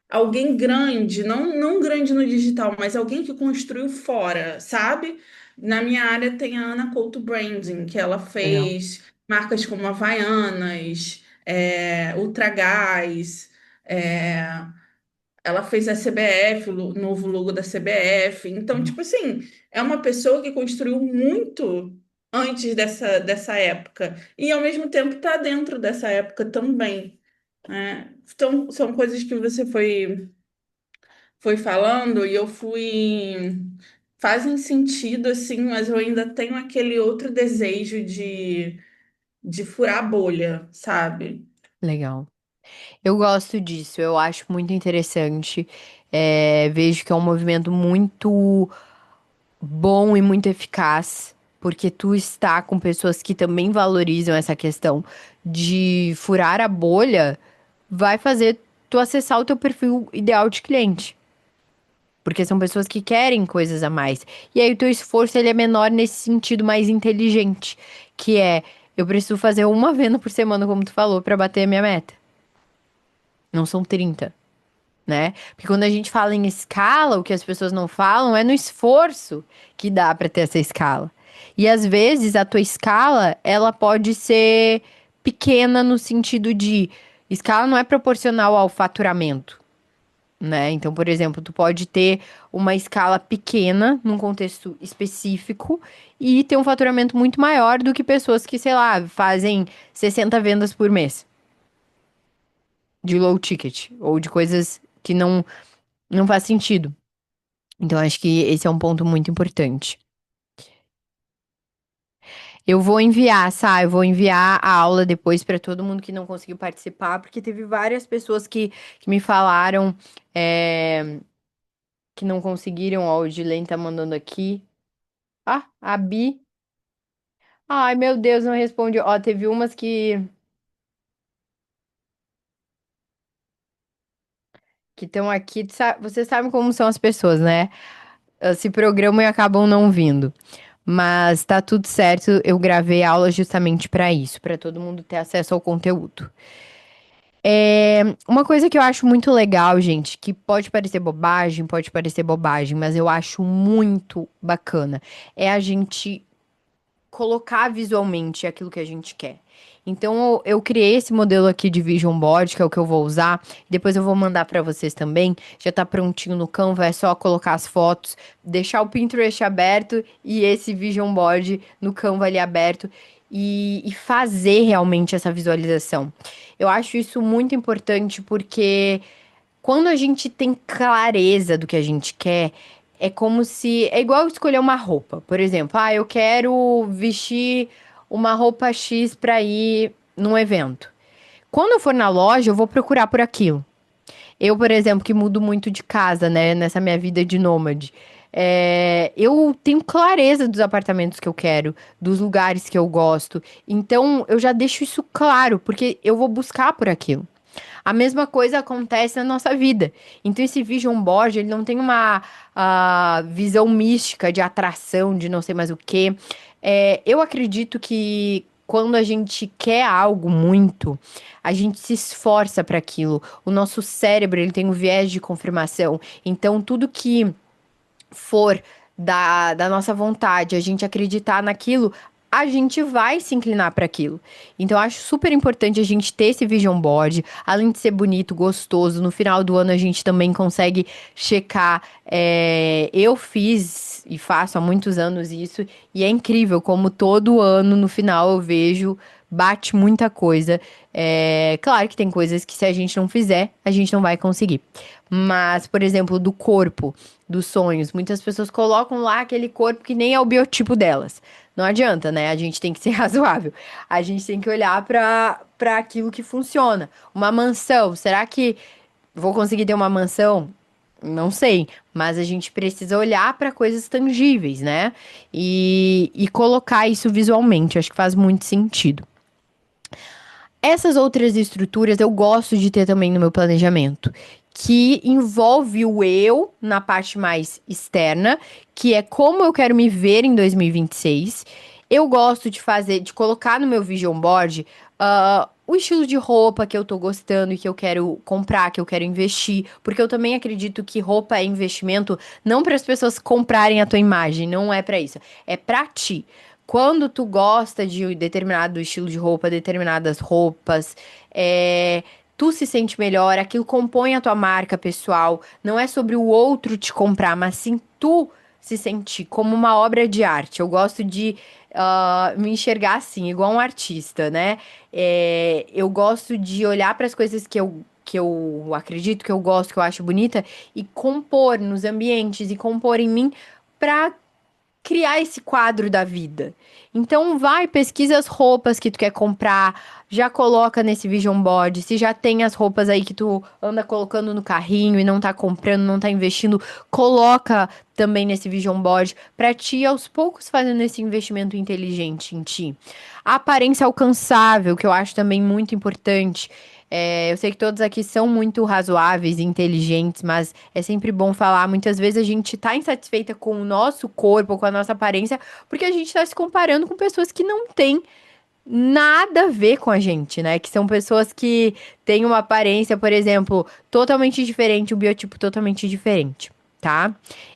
alguém grande, não grande no digital, mas alguém que construiu fora, sabe? Na minha área tem a Ana Couto Branding, que ela legal. fez marcas como Havaianas, Ultragás, é, ela fez a CBF, o novo logo da CBF. Então, tipo assim, é uma pessoa que construiu muito antes dessa época e ao mesmo tempo está dentro dessa época também, né? Então, são coisas que você foi falando e eu fui. Fazem sentido, assim, mas eu ainda tenho aquele outro desejo de furar a bolha, sabe? Legal. Eu gosto disso, eu acho muito interessante. Vejo que é um movimento muito bom e muito eficaz, porque tu está com pessoas que também valorizam essa questão de furar a bolha, vai fazer tu acessar o teu perfil ideal de cliente. Porque são pessoas que querem coisas a mais. E aí o teu esforço ele é menor nesse sentido mais inteligente, que é eu preciso fazer uma venda por semana, como tu falou, pra bater a minha meta. Não são 30, né? Porque quando a gente fala em escala, o que as pessoas não falam é no esforço que dá pra ter essa escala. E às vezes a tua escala, ela pode ser pequena no sentido de escala não é proporcional ao faturamento, né? Então, por exemplo, tu pode ter uma escala pequena num contexto específico e ter um faturamento muito maior do que pessoas que, sei lá, fazem 60 vendas por mês de low ticket ou de coisas que não faz sentido. Então, acho que esse é um ponto muito importante. Eu vou enviar a aula depois para todo mundo que não conseguiu participar, porque teve várias pessoas que me falaram que não conseguiram. Ó, o Dilen tá mandando aqui. Ah, a Bi. Ai, meu Deus, não responde. Ó, teve umas que estão aqui. Você sabe como são as pessoas, né? Se programam e acabam não vindo. Mas tá tudo certo. Eu gravei a aula justamente para isso, para todo mundo ter acesso ao conteúdo. Uma coisa que eu acho muito legal, gente, que pode parecer bobagem, mas eu acho muito bacana, é a gente colocar visualmente aquilo que a gente quer. Então, eu criei esse modelo aqui de Vision Board, que é o que eu vou usar. Depois eu vou mandar para vocês também. Já tá prontinho no Canva, é só colocar as fotos, deixar o Pinterest aberto e esse Vision Board no Canva ali aberto e fazer realmente essa visualização. Eu acho isso muito importante porque quando a gente tem clareza do que a gente quer, é como se. É igual escolher uma roupa. Por exemplo, eu quero vestir uma roupa X pra ir num evento. Quando eu for na loja, eu vou procurar por aquilo. Eu, por exemplo, que mudo muito de casa, né, nessa minha vida de nômade. Eu tenho clareza dos apartamentos que eu quero, dos lugares que eu gosto. Então, eu já deixo isso claro, porque eu vou buscar por aquilo. A mesma coisa acontece na nossa vida. Então, esse vision board, ele não tem uma visão mística de atração, de não sei mais o quê. Eu acredito que quando a gente quer algo muito, a gente se esforça para aquilo. O nosso cérebro, ele tem um viés de confirmação. Então, tudo que for da nossa vontade, a gente acreditar naquilo, a gente vai se inclinar para aquilo. Então, eu acho super importante a gente ter esse vision board, além de ser bonito, gostoso. No final do ano, a gente também consegue checar. Eu fiz e faço há muitos anos isso, e é incrível como todo ano, no final, eu vejo. Bate muita coisa. Claro que tem coisas que se a gente não fizer, a gente não vai conseguir. Mas, por exemplo, do corpo, dos sonhos, muitas pessoas colocam lá aquele corpo que nem é o biotipo delas. Não adianta, né? A gente tem que ser razoável. A gente tem que olhar para aquilo que funciona. Uma mansão, será que vou conseguir ter uma mansão? Não sei, mas a gente precisa olhar para coisas tangíveis, né? E colocar isso visualmente, acho que faz muito sentido. Essas outras estruturas eu gosto de ter também no meu planejamento, que envolve o eu na parte mais externa, que é como eu quero me ver em 2026. Eu gosto de fazer, de colocar no meu vision board, o estilo de roupa que eu tô gostando e que eu quero comprar, que eu quero investir, porque eu também acredito que roupa é investimento não para as pessoas comprarem a tua imagem, não é para isso, é para ti. Quando tu gosta de determinado estilo de roupa, determinadas roupas, tu se sente melhor, aquilo compõe a tua marca pessoal. Não é sobre o outro te comprar, mas sim tu se sentir como uma obra de arte. Eu gosto de me enxergar assim, igual um artista, né? Eu gosto de olhar para as coisas que eu acredito, que eu gosto, que eu acho bonita, e compor nos ambientes e compor em mim para criar esse quadro da vida. Então vai, pesquisa as roupas que tu quer comprar, já coloca nesse vision board. Se já tem as roupas aí que tu anda colocando no carrinho e não tá comprando, não tá investindo, coloca também nesse vision board pra ti aos poucos fazendo esse investimento inteligente em ti. A aparência alcançável, que eu acho também muito importante. Eu sei que todos aqui são muito razoáveis e inteligentes, mas é sempre bom falar. Muitas vezes a gente tá insatisfeita com o nosso corpo, com a nossa aparência, porque a gente tá se comparando com pessoas que não têm nada a ver com a gente, né? Que são pessoas que têm uma aparência, por exemplo, totalmente diferente, um biotipo totalmente diferente, tá?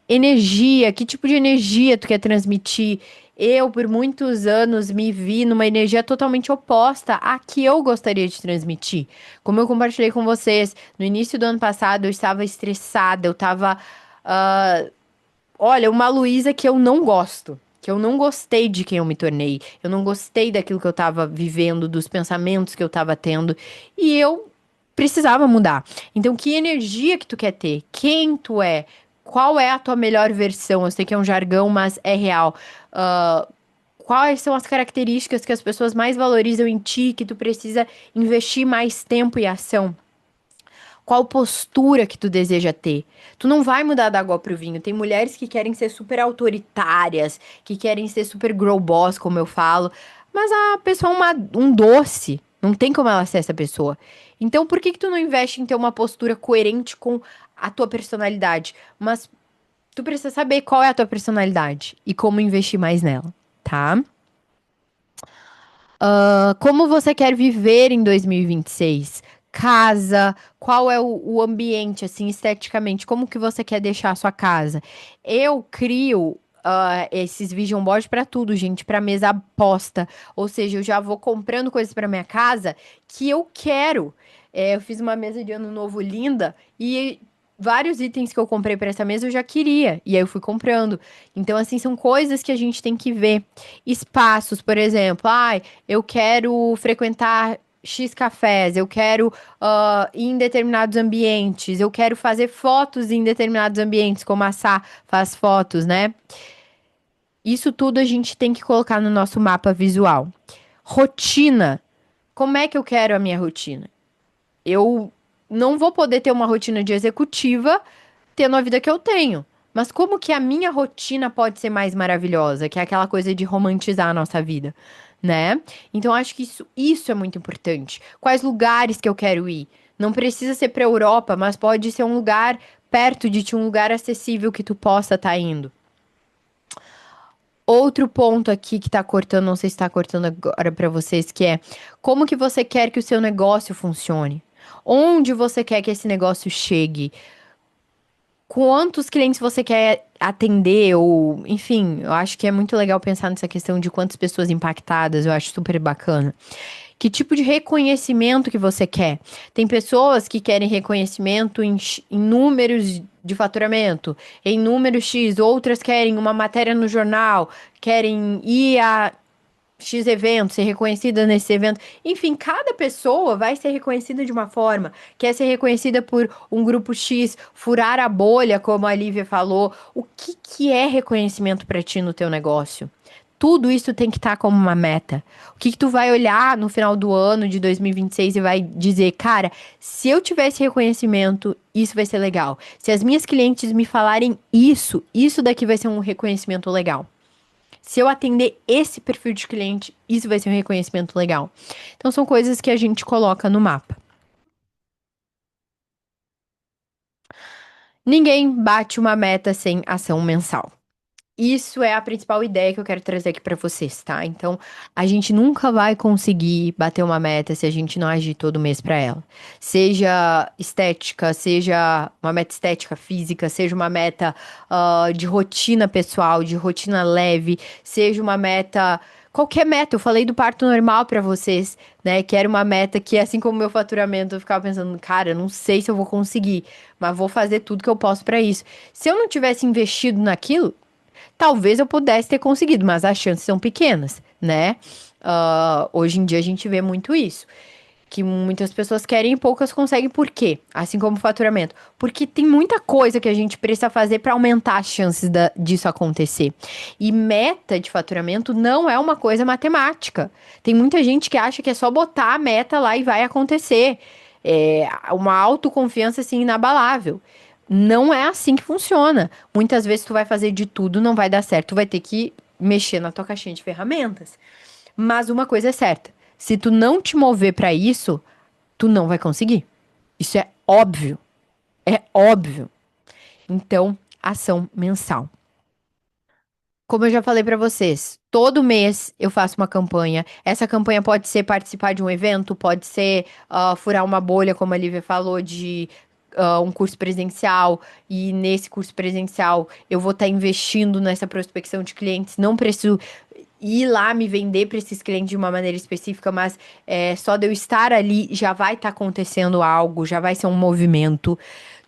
Energia, que tipo de energia tu quer transmitir? Eu, por muitos anos, me vi numa energia totalmente oposta à que eu gostaria de transmitir. Como eu compartilhei com vocês, no início do ano passado eu estava estressada, eu estava, olha, uma Luísa que eu não gosto. Que eu não gostei de quem eu me tornei. Eu não gostei daquilo que eu tava vivendo, dos pensamentos que eu tava tendo. E eu precisava mudar. Então, que energia que tu quer ter? Quem tu é? Qual é a tua melhor versão? Eu sei que é um jargão, mas é real. Ah, quais são as características que as pessoas mais valorizam em ti, que tu precisa investir mais tempo e ação? Qual postura que tu deseja ter? Tu não vai mudar da água pro vinho. Tem mulheres que querem ser super autoritárias, que querem ser super girl boss, como eu falo, mas a pessoa é um doce. Não tem como ela ser essa pessoa. Então, por que que tu não investe em ter uma postura coerente com a tua personalidade? Mas tu precisa saber qual é a tua personalidade e como investir mais nela, tá? Como você quer viver em 2026? Casa, qual é o ambiente, assim, esteticamente? Como que você quer deixar a sua casa? Eu crio esses vision boards para tudo, gente, para mesa aposta. Ou seja, eu já vou comprando coisas para minha casa que eu quero. Eu fiz uma mesa de ano novo linda e vários itens que eu comprei para essa mesa eu já queria. E aí eu fui comprando. Então, assim, são coisas que a gente tem que ver. Espaços, por exemplo. Ai, eu quero frequentar X cafés, eu quero ir em determinados ambientes, eu quero fazer fotos em determinados ambientes, como a Sá faz fotos, né? Isso tudo a gente tem que colocar no nosso mapa visual. Rotina. Como é que eu quero a minha rotina? Eu não vou poder ter uma rotina de executiva tendo a vida que eu tenho. Mas como que a minha rotina pode ser mais maravilhosa? Que é aquela coisa de romantizar a nossa vida, né? Então, acho que isso é muito importante. Quais lugares que eu quero ir? Não precisa ser para Europa, mas pode ser um lugar perto de ti, um lugar acessível que tu possa estar indo. Outro ponto aqui que tá cortando, não sei se tá cortando agora pra vocês, que é como que você quer que o seu negócio funcione? Onde você quer que esse negócio chegue? Quantos clientes você quer atender? Ou, enfim, eu acho que é muito legal pensar nessa questão de quantas pessoas impactadas, eu acho super bacana. Que tipo de reconhecimento que você quer? Tem pessoas que querem reconhecimento em números de faturamento, em números X, outras querem uma matéria no jornal, querem ir a X evento, ser reconhecida nesse evento. Enfim, cada pessoa vai ser reconhecida de uma forma. Quer ser reconhecida por um grupo X, furar a bolha, como a Lívia falou. O que que é reconhecimento para ti no teu negócio? Tudo isso tem que estar como uma meta. O que que tu vai olhar no final do ano de 2026 e vai dizer, cara, se eu tivesse reconhecimento, isso vai ser legal. Se as minhas clientes me falarem isso, isso daqui vai ser um reconhecimento legal. Se eu atender esse perfil de cliente, isso vai ser um reconhecimento legal. Então, são coisas que a gente coloca no mapa. Ninguém bate uma meta sem ação mensal. Isso é a principal ideia que eu quero trazer aqui pra vocês, tá? Então, a gente nunca vai conseguir bater uma meta se a gente não agir todo mês pra ela. Seja estética, seja uma meta estética física, seja uma meta de rotina pessoal, de rotina leve, seja uma meta. Qualquer meta, eu falei do parto normal pra vocês, né? Que era uma meta que, assim como o meu faturamento, eu ficava pensando, cara, eu não sei se eu vou conseguir, mas vou fazer tudo que eu posso pra isso. Se eu não tivesse investido naquilo, talvez eu pudesse ter conseguido, mas as chances são pequenas, né? Hoje em dia a gente vê muito isso. Que muitas pessoas querem e poucas conseguem. Por quê? Assim como o faturamento. Porque tem muita coisa que a gente precisa fazer para aumentar as chances disso acontecer. E meta de faturamento não é uma coisa matemática. Tem muita gente que acha que é só botar a meta lá e vai acontecer. É uma autoconfiança assim inabalável. Não é assim que funciona. Muitas vezes tu vai fazer de tudo, não vai dar certo. Tu vai ter que mexer na tua caixinha de ferramentas. Mas uma coisa é certa: se tu não te mover pra isso, tu não vai conseguir. Isso é óbvio. É óbvio. Então, ação mensal. Como eu já falei pra vocês, todo mês eu faço uma campanha. Essa campanha pode ser participar de um evento, pode ser furar uma bolha, como a Lívia falou, de um curso presencial. E nesse curso presencial eu vou estar investindo nessa prospecção de clientes. Não preciso ir lá me vender para esses clientes de uma maneira específica, mas só de eu estar ali já vai estar acontecendo algo, já vai ser um movimento.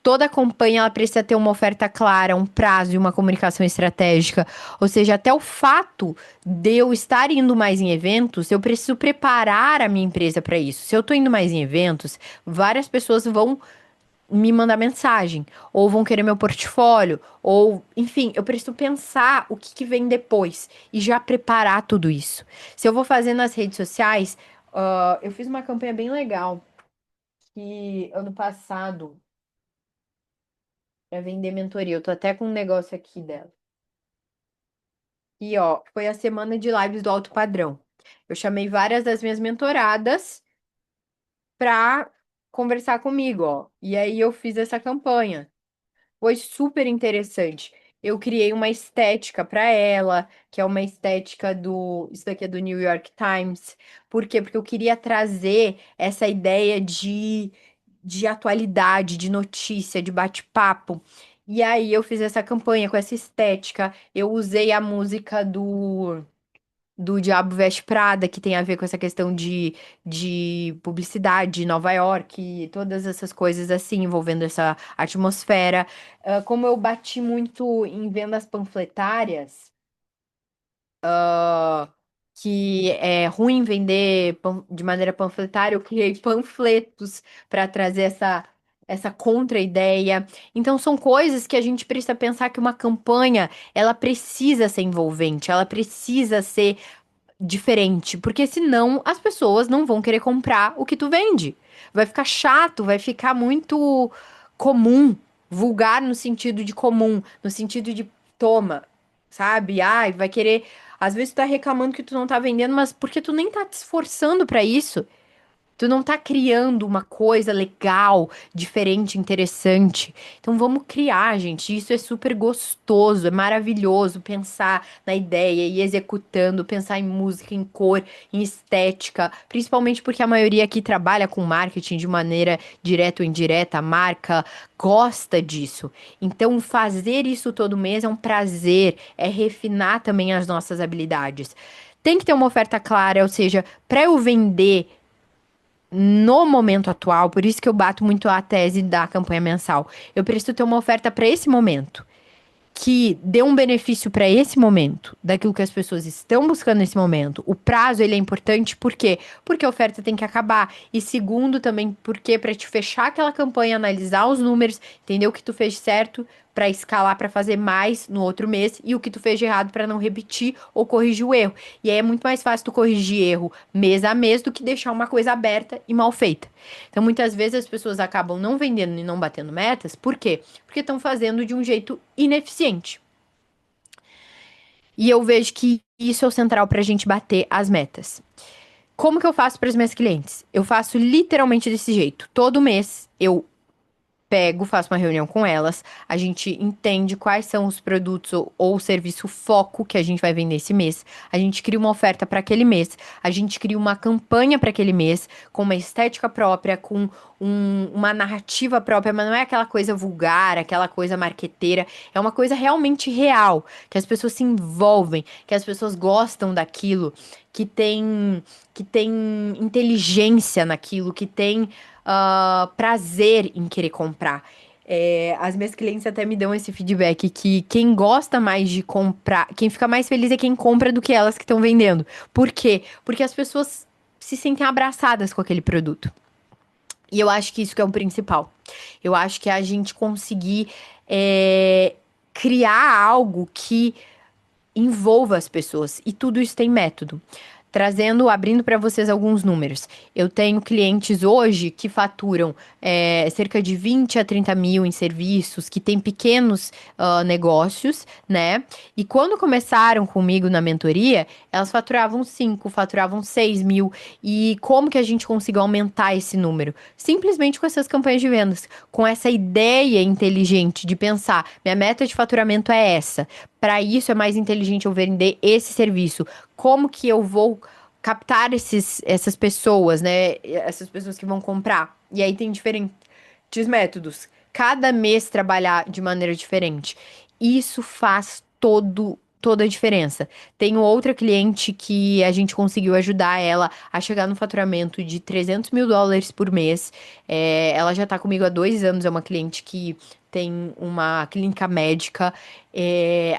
Toda campanha ela precisa ter uma oferta clara, um prazo e uma comunicação estratégica. Ou seja, até o fato de eu estar indo mais em eventos, eu preciso preparar a minha empresa para isso. Se eu estou indo mais em eventos, várias pessoas vão me mandar mensagem, ou vão querer meu portfólio, ou, enfim, eu preciso pensar o que que vem depois e já preparar tudo isso. Se eu vou fazer nas redes sociais, eu fiz uma campanha bem legal que ano passado para vender mentoria. Eu tô até com um negócio aqui dela. E ó, foi a semana de lives do alto padrão. Eu chamei várias das minhas mentoradas pra conversar comigo, ó. E aí eu fiz essa campanha. Foi super interessante. Eu criei uma estética para ela, que é uma estética do. Isso daqui é do New York Times. Por quê? Porque eu queria trazer essa ideia de atualidade, de notícia, de bate-papo. E aí eu fiz essa campanha com essa estética. Eu usei a música do Diabo Veste Prada, que tem a ver com essa questão de publicidade de Nova York, e todas essas coisas assim, envolvendo essa atmosfera. Como eu bati muito em vendas panfletárias, que é ruim vender de maneira panfletária, eu criei panfletos para trazer essa contra-ideia. Então, são coisas que a gente precisa pensar que uma campanha, ela precisa ser envolvente, ela precisa ser diferente, porque senão as pessoas não vão querer comprar o que tu vende. Vai ficar chato, vai ficar muito comum, vulgar no sentido de comum, no sentido de toma, sabe? Ai, vai querer, às vezes tu tá reclamando que tu não tá vendendo, mas porque tu nem tá te esforçando pra isso. Tu não tá criando uma coisa legal, diferente, interessante. Então vamos criar, gente. Isso é super gostoso, é maravilhoso pensar na ideia e executando, pensar em música, em cor, em estética, principalmente porque a maioria aqui trabalha com marketing de maneira direta ou indireta, a marca gosta disso. Então fazer isso todo mês é um prazer, é refinar também as nossas habilidades. Tem que ter uma oferta clara, ou seja, para eu vender no momento atual, por isso que eu bato muito a tese da campanha mensal. Eu preciso ter uma oferta para esse momento, que dê um benefício para esse momento, daquilo que as pessoas estão buscando nesse momento. O prazo ele é importante, por quê? Porque a oferta tem que acabar. E segundo também, porque para te fechar aquela campanha, analisar os números, entender o que tu fez certo para escalar para fazer mais no outro mês e o que tu fez de errado para não repetir ou corrigir o erro. E aí é muito mais fácil tu corrigir erro mês a mês do que deixar uma coisa aberta e mal feita. Então muitas vezes as pessoas acabam não vendendo e não batendo metas, por quê? Porque estão fazendo de um jeito ineficiente. E eu vejo que isso é o central para a gente bater as metas. Como que eu faço para os meus clientes? Eu faço literalmente desse jeito. Todo mês eu pego, faço uma reunião com elas, a gente entende quais são os produtos ou o serviço foco que a gente vai vender esse mês. A gente cria uma oferta para aquele mês, a gente cria uma campanha para aquele mês, com uma estética própria, com uma narrativa própria, mas não é aquela coisa vulgar, aquela coisa marqueteira, é uma coisa realmente real, que as pessoas se envolvem, que as pessoas gostam daquilo, que tem inteligência naquilo, que tem prazer em querer comprar. As minhas clientes até me dão esse feedback que quem gosta mais de comprar, quem fica mais feliz é quem compra do que elas que estão vendendo. Por quê? Porque as pessoas se sentem abraçadas com aquele produto. E eu acho que isso que é o principal. Eu acho que é a gente conseguir criar algo que envolva as pessoas. E tudo isso tem método. Abrindo para vocês alguns números. Eu tenho clientes hoje que faturam cerca de 20 a 30 mil em serviços, que têm pequenos negócios, né? E quando começaram comigo na mentoria, elas faturavam 5, faturavam 6 mil. E como que a gente conseguiu aumentar esse número? Simplesmente com essas campanhas de vendas, com essa ideia inteligente de pensar, minha meta de faturamento é essa. Para isso é mais inteligente eu vender esse serviço. Como que eu vou captar essas pessoas, né? Essas pessoas que vão comprar. E aí tem diferentes métodos. Cada mês trabalhar de maneira diferente. Isso faz toda a diferença. Tenho outra cliente que a gente conseguiu ajudar ela a chegar no faturamento de 300 mil dólares por mês. Ela já tá comigo há 2 anos, é uma cliente que tem uma clínica médica.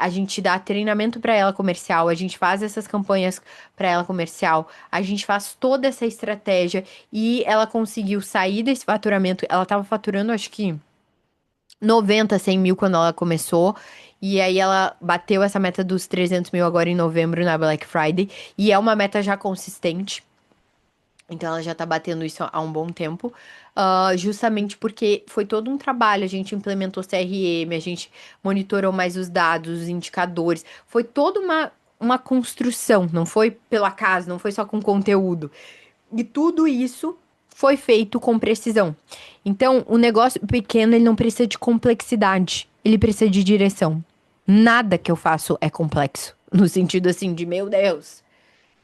A gente dá treinamento para ela comercial, a gente faz essas campanhas para ela comercial, a gente faz toda essa estratégia e ela conseguiu sair desse faturamento. Ela estava faturando, acho que 90, 100 mil quando ela começou. E aí ela bateu essa meta dos 300 mil agora em novembro na Black Friday. E é uma meta já consistente. Então ela já tá batendo isso há um bom tempo. Justamente porque foi todo um trabalho. A gente implementou CRM, a gente monitorou mais os dados, os indicadores. Foi toda uma construção, não foi pelo acaso, não foi só com conteúdo. E tudo isso foi feito com precisão. Então, o negócio pequeno, ele não precisa de complexidade, ele precisa de direção. Nada que eu faço é complexo, no sentido assim de, meu Deus,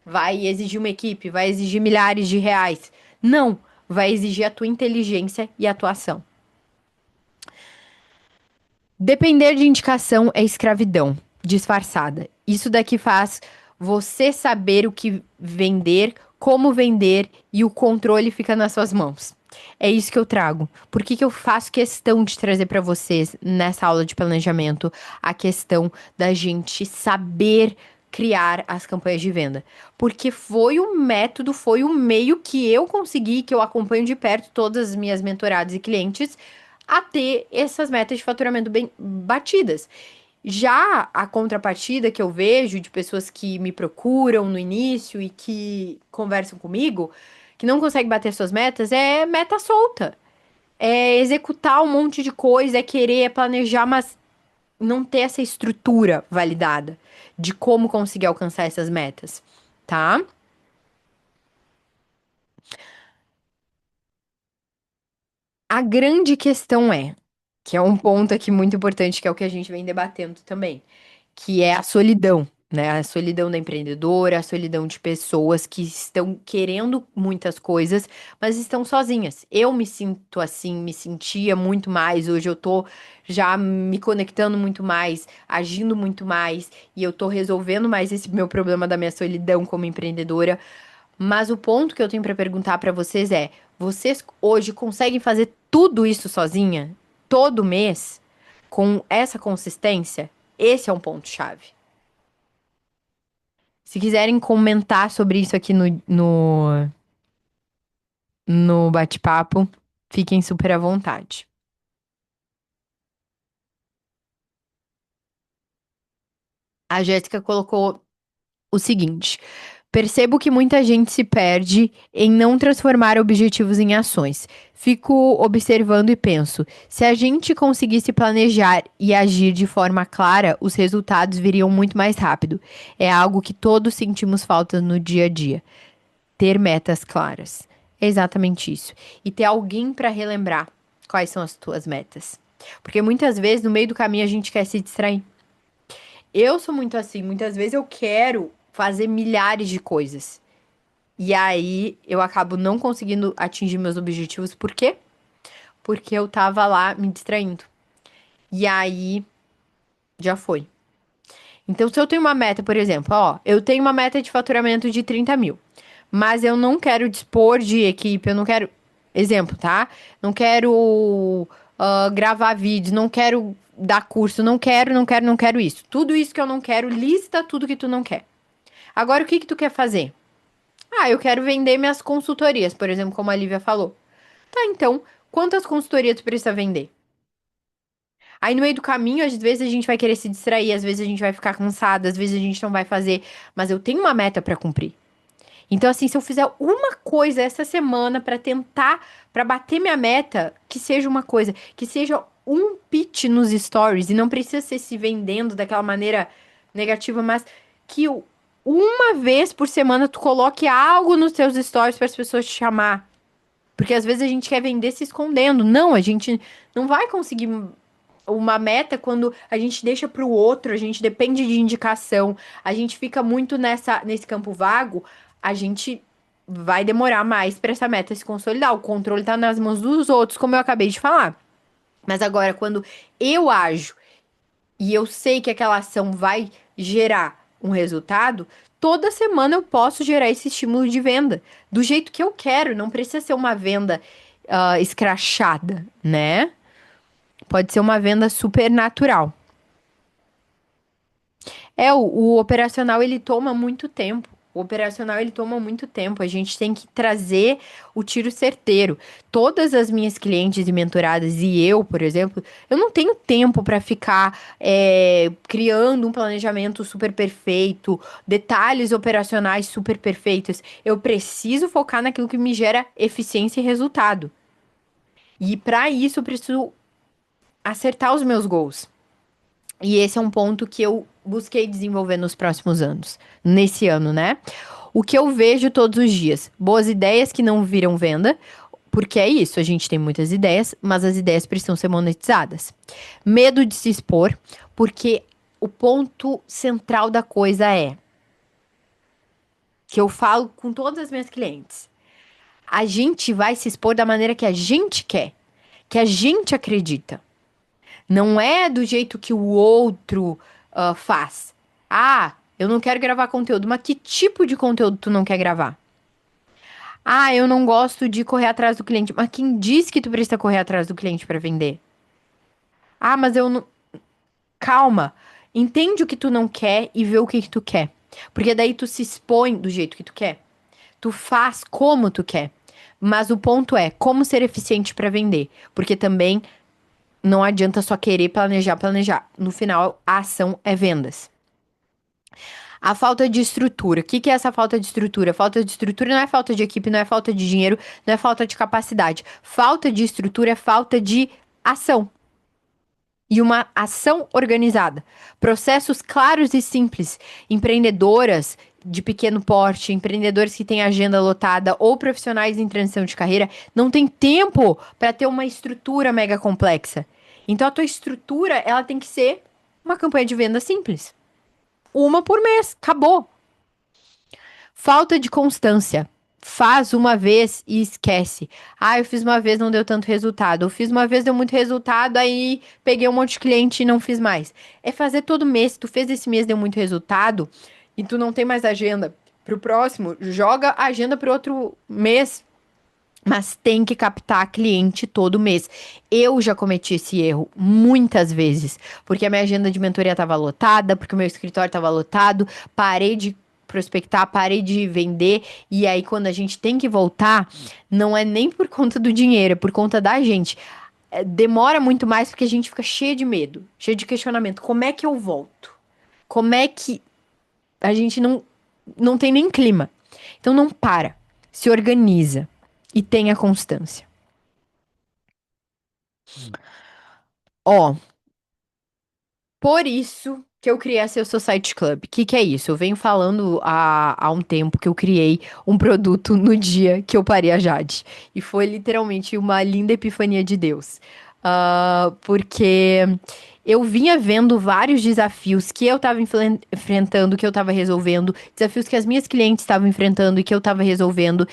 vai exigir uma equipe, vai exigir milhares de reais. Não, vai exigir a tua inteligência e atuação. Depender de indicação é escravidão disfarçada. Isso daqui faz você saber o que vender, como vender e o controle fica nas suas mãos. É isso que eu trago. Por que que eu faço questão de trazer para vocês nessa aula de planejamento a questão da gente saber criar as campanhas de venda? Porque foi o método, foi o meio que eu consegui, que eu acompanho de perto todas as minhas mentoradas e clientes a ter essas metas de faturamento bem batidas. Já a contrapartida que eu vejo de pessoas que me procuram no início e que conversam comigo, que não conseguem bater suas metas, é meta solta. É executar um monte de coisa, é querer, é planejar, mas não ter essa estrutura validada de como conseguir alcançar essas metas, tá? A grande questão é, que é um ponto aqui muito importante, que é o que a gente vem debatendo também, que é a solidão, né? A solidão da empreendedora, a solidão de pessoas que estão querendo muitas coisas, mas estão sozinhas. Eu me sinto assim, me sentia muito mais, hoje eu tô já me conectando muito mais, agindo muito mais, e eu tô resolvendo mais esse meu problema da minha solidão como empreendedora. Mas o ponto que eu tenho pra perguntar pra vocês é: vocês hoje conseguem fazer tudo isso sozinha? Todo mês? Com essa consistência? Esse é um ponto-chave. Se quiserem comentar sobre isso aqui no bate-papo, fiquem super à vontade. A Jéssica colocou o seguinte: percebo que muita gente se perde em não transformar objetivos em ações. Fico observando e penso: se a gente conseguisse planejar e agir de forma clara, os resultados viriam muito mais rápido. É algo que todos sentimos falta no dia a dia. Ter metas claras. É exatamente isso. E ter alguém para relembrar quais são as tuas metas. Porque muitas vezes no meio do caminho a gente quer se distrair. Eu sou muito assim, muitas vezes eu quero fazer milhares de coisas. E aí eu acabo não conseguindo atingir meus objetivos. Por quê? Porque eu tava lá me distraindo. E aí já foi. Então, se eu tenho uma meta, por exemplo, ó, eu tenho uma meta de faturamento de 30 mil, mas eu não quero dispor de equipe, eu não quero. Exemplo, tá? Não quero gravar vídeos, não quero dar curso, não quero isso. Tudo isso que eu não quero, lista tudo que tu não quer. Agora, o que que tu quer fazer? Ah, eu quero vender minhas consultorias, por exemplo, como a Lívia falou. Tá, então, quantas consultorias tu precisa vender? Aí no meio do caminho, às vezes a gente vai querer se distrair, às vezes a gente vai ficar cansada, às vezes a gente não vai fazer, mas eu tenho uma meta pra cumprir. Então, assim, se eu fizer uma coisa essa semana pra tentar, pra bater minha meta, que seja uma coisa, que seja um pitch nos stories, e não precisa ser se vendendo daquela maneira negativa, mas que uma vez por semana tu coloque algo nos teus stories para as pessoas te chamar. Porque às vezes a gente quer vender se escondendo. Não, a gente não vai conseguir uma meta quando a gente deixa para o outro, a gente depende de indicação, a gente fica muito nesse campo vago, a gente vai demorar mais para essa meta se consolidar. O controle tá nas mãos dos outros, como eu acabei de falar. Mas agora, quando eu ajo e eu sei que aquela ação vai gerar um resultado, toda semana eu posso gerar esse estímulo de venda do jeito que eu quero, não precisa ser uma venda escrachada, né? Pode ser uma venda super natural. O operacional ele toma muito tempo. O operacional ele toma muito tempo. A gente tem que trazer o tiro certeiro. Todas as minhas clientes e mentoradas e eu, por exemplo, eu não tenho tempo para ficar criando um planejamento super perfeito, detalhes operacionais super perfeitos. Eu preciso focar naquilo que me gera eficiência e resultado. E para isso eu preciso acertar os meus goals. E esse é um ponto que eu busquei desenvolver nos próximos anos, nesse ano, né? O que eu vejo todos os dias: boas ideias que não viram venda, porque é isso, a gente tem muitas ideias, mas as ideias precisam ser monetizadas. Medo de se expor, porque o ponto central da coisa é que eu falo com todas as minhas clientes. A gente vai se expor da maneira que a gente quer, que a gente acredita. Não é do jeito que o outro faz. Ah, eu não quero gravar conteúdo. Mas que tipo de conteúdo tu não quer gravar? Ah, eu não gosto de correr atrás do cliente. Mas quem diz que tu precisa correr atrás do cliente para vender? Ah, mas eu não. Calma. Entende o que tu não quer e vê o que tu quer. Porque daí tu se expõe do jeito que tu quer. Tu faz como tu quer. Mas o ponto é como ser eficiente para vender. Porque também não adianta só querer planejar, planejar. No final, a ação é vendas. A falta de estrutura. O que que é essa falta de estrutura? Falta de estrutura não é falta de equipe, não é falta de dinheiro, não é falta de capacidade. Falta de estrutura é falta de ação. E uma ação organizada. Processos claros e simples. Empreendedoras de pequeno porte, empreendedores que têm agenda lotada ou profissionais em transição de carreira não tem tempo para ter uma estrutura mega complexa. Então a tua estrutura, ela tem que ser uma campanha de venda simples. Uma por mês, acabou. Falta de constância. Faz uma vez e esquece. Ah, eu fiz uma vez, não deu tanto resultado. Eu fiz uma vez, deu muito resultado, aí peguei um monte de cliente e não fiz mais. É fazer todo mês. Tu fez esse mês, deu muito resultado, e tu não tem mais agenda pro próximo, joga a agenda pro outro mês. Mas tem que captar cliente todo mês. Eu já cometi esse erro muitas vezes, porque a minha agenda de mentoria estava lotada, porque o meu escritório estava lotado, parei de prospectar, parei de vender, e aí quando a gente tem que voltar, não é nem por conta do dinheiro, é por conta da gente. Demora muito mais porque a gente fica cheio de medo, cheio de questionamento. Como é que eu volto? Como é que a gente não tem nem clima? Então não para, se organiza e tenha constância. Ó, por isso que eu criei a Seu Society Club. O que é isso? Eu venho falando há um tempo que eu criei um produto no dia que eu parei a Jade. E foi literalmente uma linda epifania de Deus. Porque eu vinha vendo vários desafios que eu estava enfrentando, que eu estava resolvendo, desafios que as minhas clientes estavam enfrentando e que eu estava resolvendo.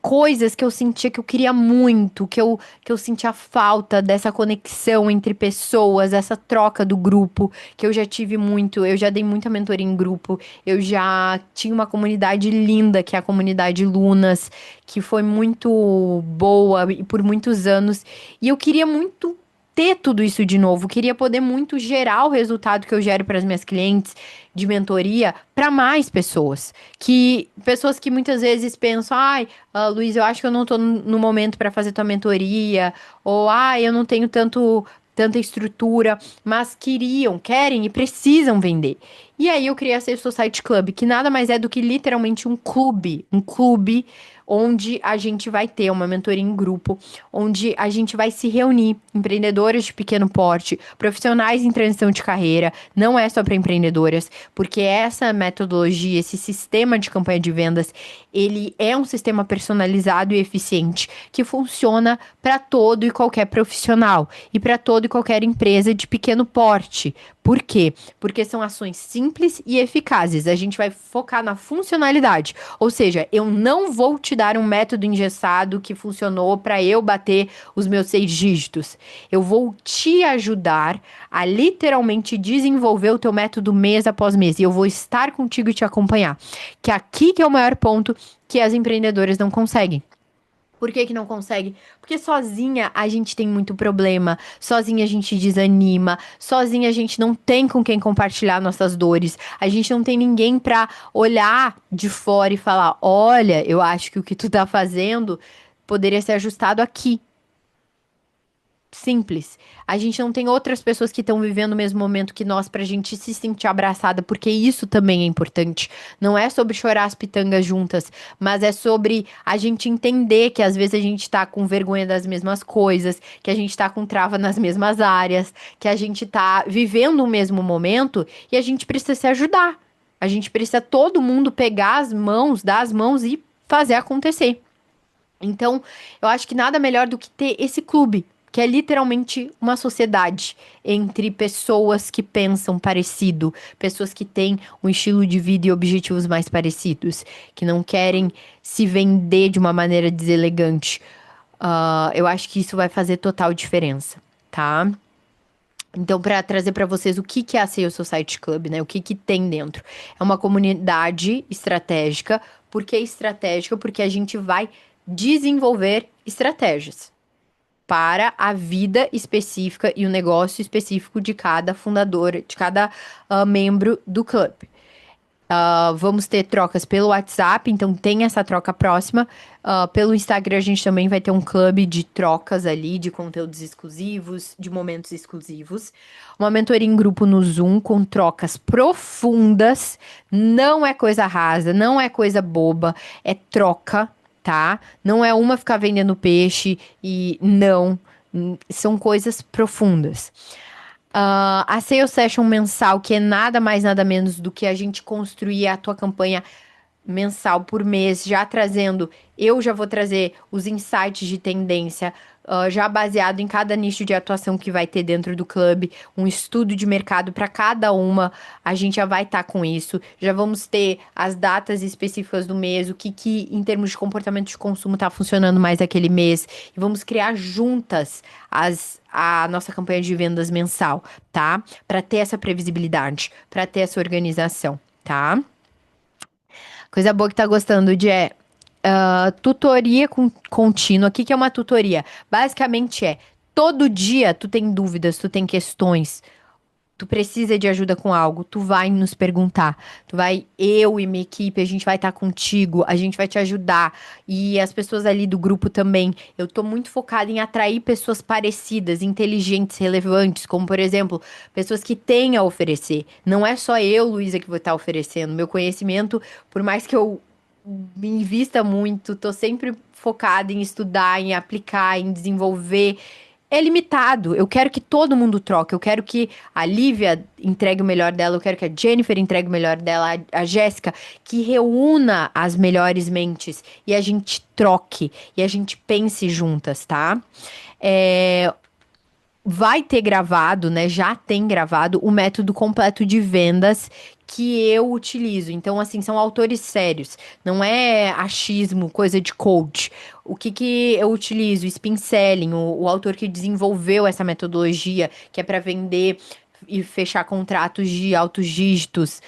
Coisas que eu sentia que eu queria muito, que eu sentia falta dessa conexão entre pessoas, essa troca do grupo, que eu já tive muito, eu já dei muita mentoria em grupo, eu já tinha uma comunidade linda, que é a comunidade Lunas, que foi muito boa e por muitos anos, e eu queria muito ter tudo isso de novo, queria poder muito gerar o resultado que eu gero para as minhas clientes de mentoria para mais pessoas, que pessoas que muitas vezes pensam, ai, Luiz, eu acho que eu não tô no momento para fazer tua mentoria, ou eu não tenho tanta estrutura, mas querem e precisam vender. E aí eu criei a Safe Society Club, que nada mais é do que literalmente um clube onde a gente vai ter uma mentoria em grupo, onde a gente vai se reunir, empreendedores de pequeno porte, profissionais em transição de carreira, não é só para empreendedoras, porque essa metodologia, esse sistema de campanha de vendas, ele é um sistema personalizado e eficiente que funciona para todo e qualquer profissional e para toda e qualquer empresa de pequeno porte. Por quê? Porque são ações simples e eficazes. A gente vai focar na funcionalidade. Ou seja, eu não vou te dar um método engessado que funcionou para eu bater os meus 6 dígitos. Eu vou te ajudar a literalmente desenvolver o teu método mês após mês. E eu vou estar contigo e te acompanhar. Que aqui que é o maior ponto que as empreendedoras não conseguem. Por que não consegue? Porque sozinha a gente tem muito problema, sozinha a gente desanima, sozinha a gente não tem com quem compartilhar nossas dores, a gente não tem ninguém pra olhar de fora e falar: olha, eu acho que o que tu tá fazendo poderia ser ajustado aqui. Simples. A gente não tem outras pessoas que estão vivendo o mesmo momento que nós pra gente se sentir abraçada, porque isso também é importante. Não é sobre chorar as pitangas juntas, mas é sobre a gente entender que às vezes a gente tá com vergonha das mesmas coisas, que a gente tá com trava nas mesmas áreas, que a gente tá vivendo o mesmo momento e a gente precisa se ajudar. A gente precisa todo mundo pegar as mãos, dar as mãos e fazer acontecer. Então, eu acho que nada melhor do que ter esse clube, que é literalmente uma sociedade entre pessoas que pensam parecido, pessoas que têm um estilo de vida e objetivos mais parecidos, que não querem se vender de uma maneira deselegante. Eu acho que isso vai fazer total diferença, tá? Então, para trazer para vocês o que é a Sales Society Club, né? O que tem dentro? É uma comunidade estratégica. Por que estratégica? Porque a gente vai desenvolver estratégias para a vida específica e o negócio específico de cada fundador, de cada membro do clube. Vamos ter trocas pelo WhatsApp, então tem essa troca próxima. Pelo Instagram, a gente também vai ter um clube de trocas ali, de conteúdos exclusivos, de momentos exclusivos. Uma mentoria em grupo no Zoom com trocas profundas. Não é coisa rasa, não é coisa boba, é troca, tá? Não é uma ficar vendendo peixe e não. São coisas profundas. A Sales Session mensal, que é nada mais, nada menos do que a gente construir a tua campanha mensal por mês, já trazendo, eu já vou trazer os insights de tendência, já baseado em cada nicho de atuação que vai ter dentro do clube, um estudo de mercado para cada uma, a gente já vai estar com isso, já vamos ter as datas específicas do mês, o que em termos de comportamento de consumo está funcionando mais aquele mês, e vamos criar juntas a nossa campanha de vendas mensal, tá? Para ter essa previsibilidade, para ter essa organização, tá? Coisa boa que tá gostando de tutoria contínua. O que que é uma tutoria? Basicamente todo dia tu tem dúvidas, tu tem questões, tu precisa de ajuda com algo, tu vai nos perguntar. Tu vai, eu e minha equipe, a gente vai estar contigo, a gente vai te ajudar. E as pessoas ali do grupo também. Eu tô muito focada em atrair pessoas parecidas, inteligentes, relevantes, como por exemplo, pessoas que têm a oferecer. Não é só eu, Luísa, que vou estar oferecendo. Meu conhecimento, por mais que eu me invista muito, tô sempre focada em estudar, em aplicar, em desenvolver. É limitado. Eu quero que todo mundo troque. Eu quero que a Lívia entregue o melhor dela. Eu quero que a Jennifer entregue o melhor dela. A Jéssica, que reúna as melhores mentes e a gente troque e a gente pense juntas, tá? É, vai ter gravado, né? Já tem gravado o método completo de vendas que eu utilizo. Então, assim, são autores sérios. Não é achismo, coisa de coach. O que que eu utilizo? Spin Selling, o autor que desenvolveu essa metodologia, que é para vender e fechar contratos de altos dígitos.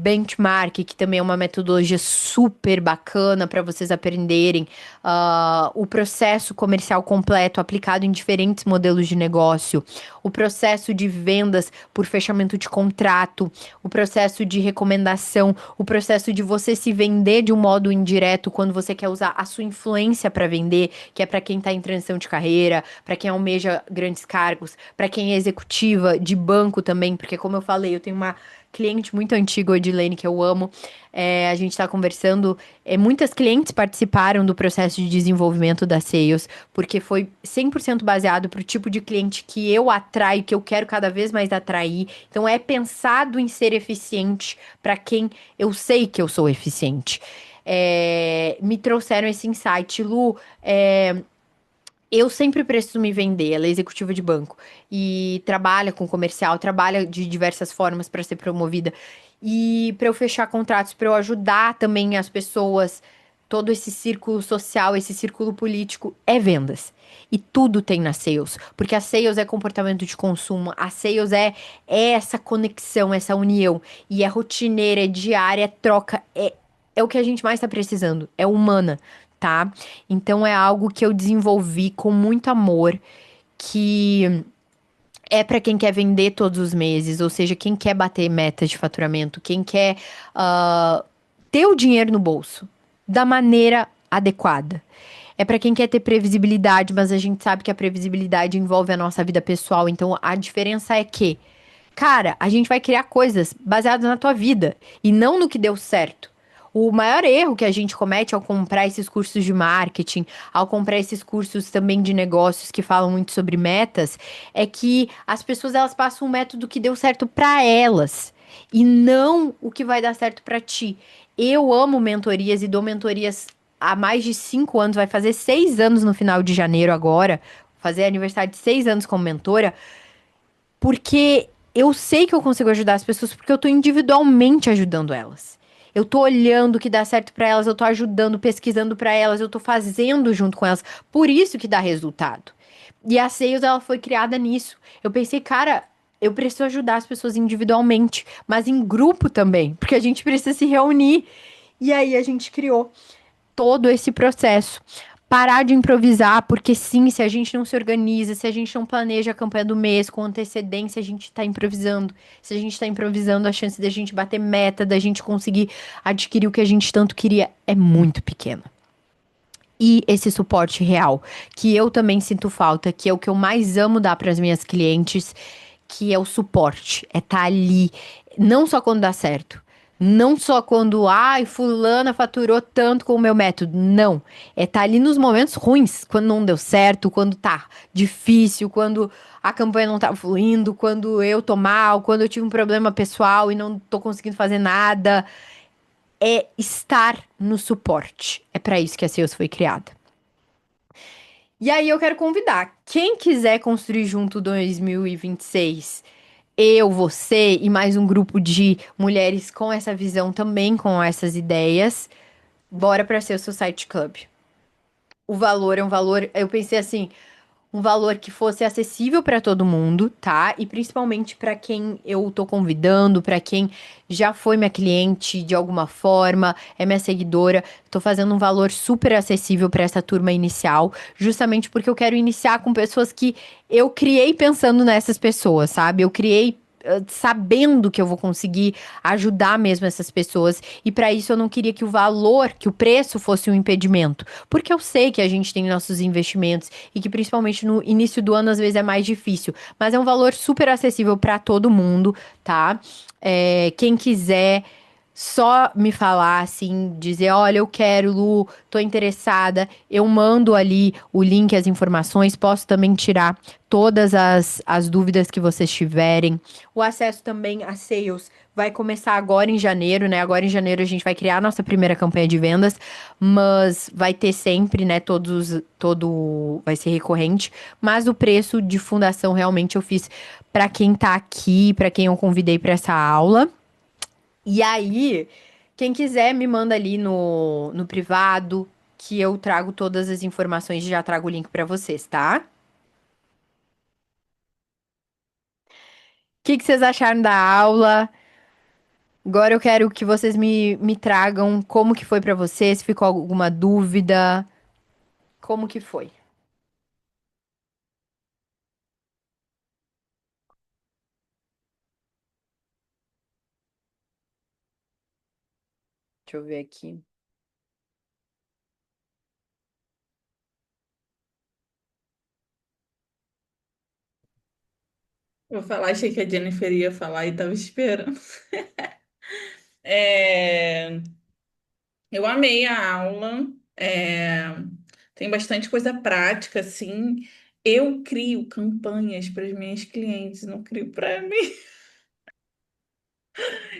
Benchmark, que também é uma metodologia super bacana para vocês aprenderem. O processo comercial completo aplicado em diferentes modelos de negócio. O processo de vendas por fechamento de contrato. O processo de recomendação. O processo de você se vender de um modo indireto quando você quer usar a sua influência para vender, que é para quem está em transição de carreira, para quem almeja grandes cargos, para quem é executiva de banco também, porque como eu falei, eu tenho uma cliente muito antiga, Odilene, que eu amo. A gente está conversando. Muitas clientes participaram do processo de desenvolvimento da Sales, porque foi 100% baseado para o tipo de cliente que eu atraio, que eu quero cada vez mais atrair. Então, é pensado em ser eficiente para quem eu sei que eu sou eficiente. Me trouxeram esse insight, Lu. Eu sempre preciso me vender, ela é executiva de banco e trabalha com comercial, trabalha de diversas formas para ser promovida. E para eu fechar contratos, para eu ajudar também as pessoas, todo esse círculo social, esse círculo político é vendas. E tudo tem na sales, porque a sales é comportamento de consumo, a sales é essa conexão, essa união, e é rotineira, é diária, é troca, é o que a gente mais está precisando, é humana, tá? Então é algo que eu desenvolvi com muito amor, que é para quem quer vender todos os meses, ou seja, quem quer bater metas de faturamento, quem quer ter o dinheiro no bolso da maneira adequada. É para quem quer ter previsibilidade, mas a gente sabe que a previsibilidade envolve a nossa vida pessoal, então a diferença é que, cara, a gente vai criar coisas baseadas na tua vida e não no que deu certo. O maior erro que a gente comete ao comprar esses cursos de marketing, ao comprar esses cursos também de negócios que falam muito sobre metas, é que as pessoas elas passam um método que deu certo para elas e não o que vai dar certo para ti. Eu amo mentorias e dou mentorias há mais de 5 anos, vai fazer 6 anos no final de janeiro agora, fazer aniversário de 6 anos como mentora, porque eu sei que eu consigo ajudar as pessoas porque eu tô individualmente ajudando elas. Eu tô olhando o que dá certo pra elas, eu tô ajudando, pesquisando pra elas, eu tô fazendo junto com elas. Por isso que dá resultado. E a Sales, ela foi criada nisso. Eu pensei, cara, eu preciso ajudar as pessoas individualmente, mas em grupo também, porque a gente precisa se reunir. E aí a gente criou todo esse processo. Parar de improvisar, porque sim, se a gente não se organiza, se a gente não planeja a campanha do mês com antecedência, a gente tá improvisando. Se a gente tá improvisando, a chance da gente bater meta, da gente conseguir adquirir o que a gente tanto queria é muito pequena. E esse suporte real, que eu também sinto falta, que é o que eu mais amo dar para as minhas clientes, que é o suporte, é estar ali, não só quando dá certo, não só quando, ai, fulana faturou tanto com o meu método, não, é estar ali nos momentos ruins, quando não deu certo, quando tá difícil, quando a campanha não tá fluindo, quando eu tô mal, quando eu tive um problema pessoal e não tô conseguindo fazer nada. é estar no suporte. É para isso que a Sales foi criada. E aí eu quero convidar quem quiser construir junto 2026, eu, você e mais um grupo de mulheres com essa visão também, com essas ideias, bora para ser o Society Club. O valor é um valor, eu pensei assim, um valor que fosse acessível para todo mundo, tá? E principalmente para quem eu tô convidando, para quem já foi minha cliente de alguma forma, é minha seguidora. Tô fazendo um valor super acessível para essa turma inicial, justamente porque eu quero iniciar com pessoas que eu criei pensando nessas pessoas, sabe? Eu criei sabendo que eu vou conseguir ajudar mesmo essas pessoas, e para isso eu não queria que o valor, que o preço fosse um impedimento, porque eu sei que a gente tem nossos investimentos e que principalmente no início do ano às vezes é mais difícil, mas é um valor super acessível para todo mundo, tá? Quem quiser só me falar assim, dizer, olha, eu quero, Lu, tô interessada, eu mando ali o link, as informações, posso também tirar todas as dúvidas que vocês tiverem. O acesso também a sales vai começar agora em janeiro, né? Agora em janeiro a gente vai criar a nossa primeira campanha de vendas, mas vai ter sempre, né? Vai ser recorrente. Mas o preço de fundação realmente eu fiz para quem tá aqui, para quem eu convidei para essa aula. E aí, quem quiser me manda ali no privado, que eu trago todas as informações e já trago o link para vocês, tá? O que vocês acharam da aula? Agora eu quero que vocês me tragam como que foi pra vocês, se ficou alguma dúvida, como que foi? Deixa eu ver aqui. Vou falar, achei que a Jennifer ia falar e tava esperando. É, eu amei a aula. é, Tem bastante coisa prática, assim. Eu crio campanhas para as minhas clientes, não crio para mim.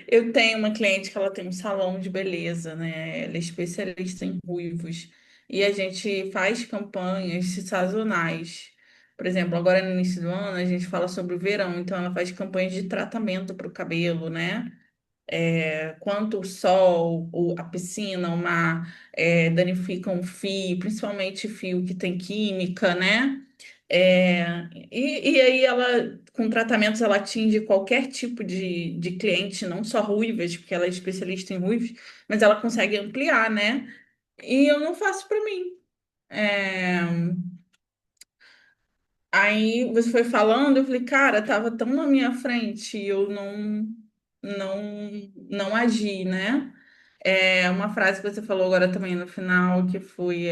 Eu tenho uma cliente que ela tem um salão de beleza, né? Ela é especialista em ruivos. E a gente faz campanhas sazonais. Por exemplo, agora no início do ano a gente fala sobre o verão, então ela faz campanhas de tratamento para o cabelo, né? Quanto o sol, a piscina, o mar danificam o fio, principalmente fio que tem química, né? E aí ela, com tratamentos, ela atinge qualquer tipo de cliente, não só ruivas, porque ela é especialista em ruivos, mas ela consegue ampliar, né? E eu não faço para mim. É, Aí você foi falando, eu falei, cara, tava tão na minha frente e eu não agi, né? Uma frase que você falou agora também no final, que foi,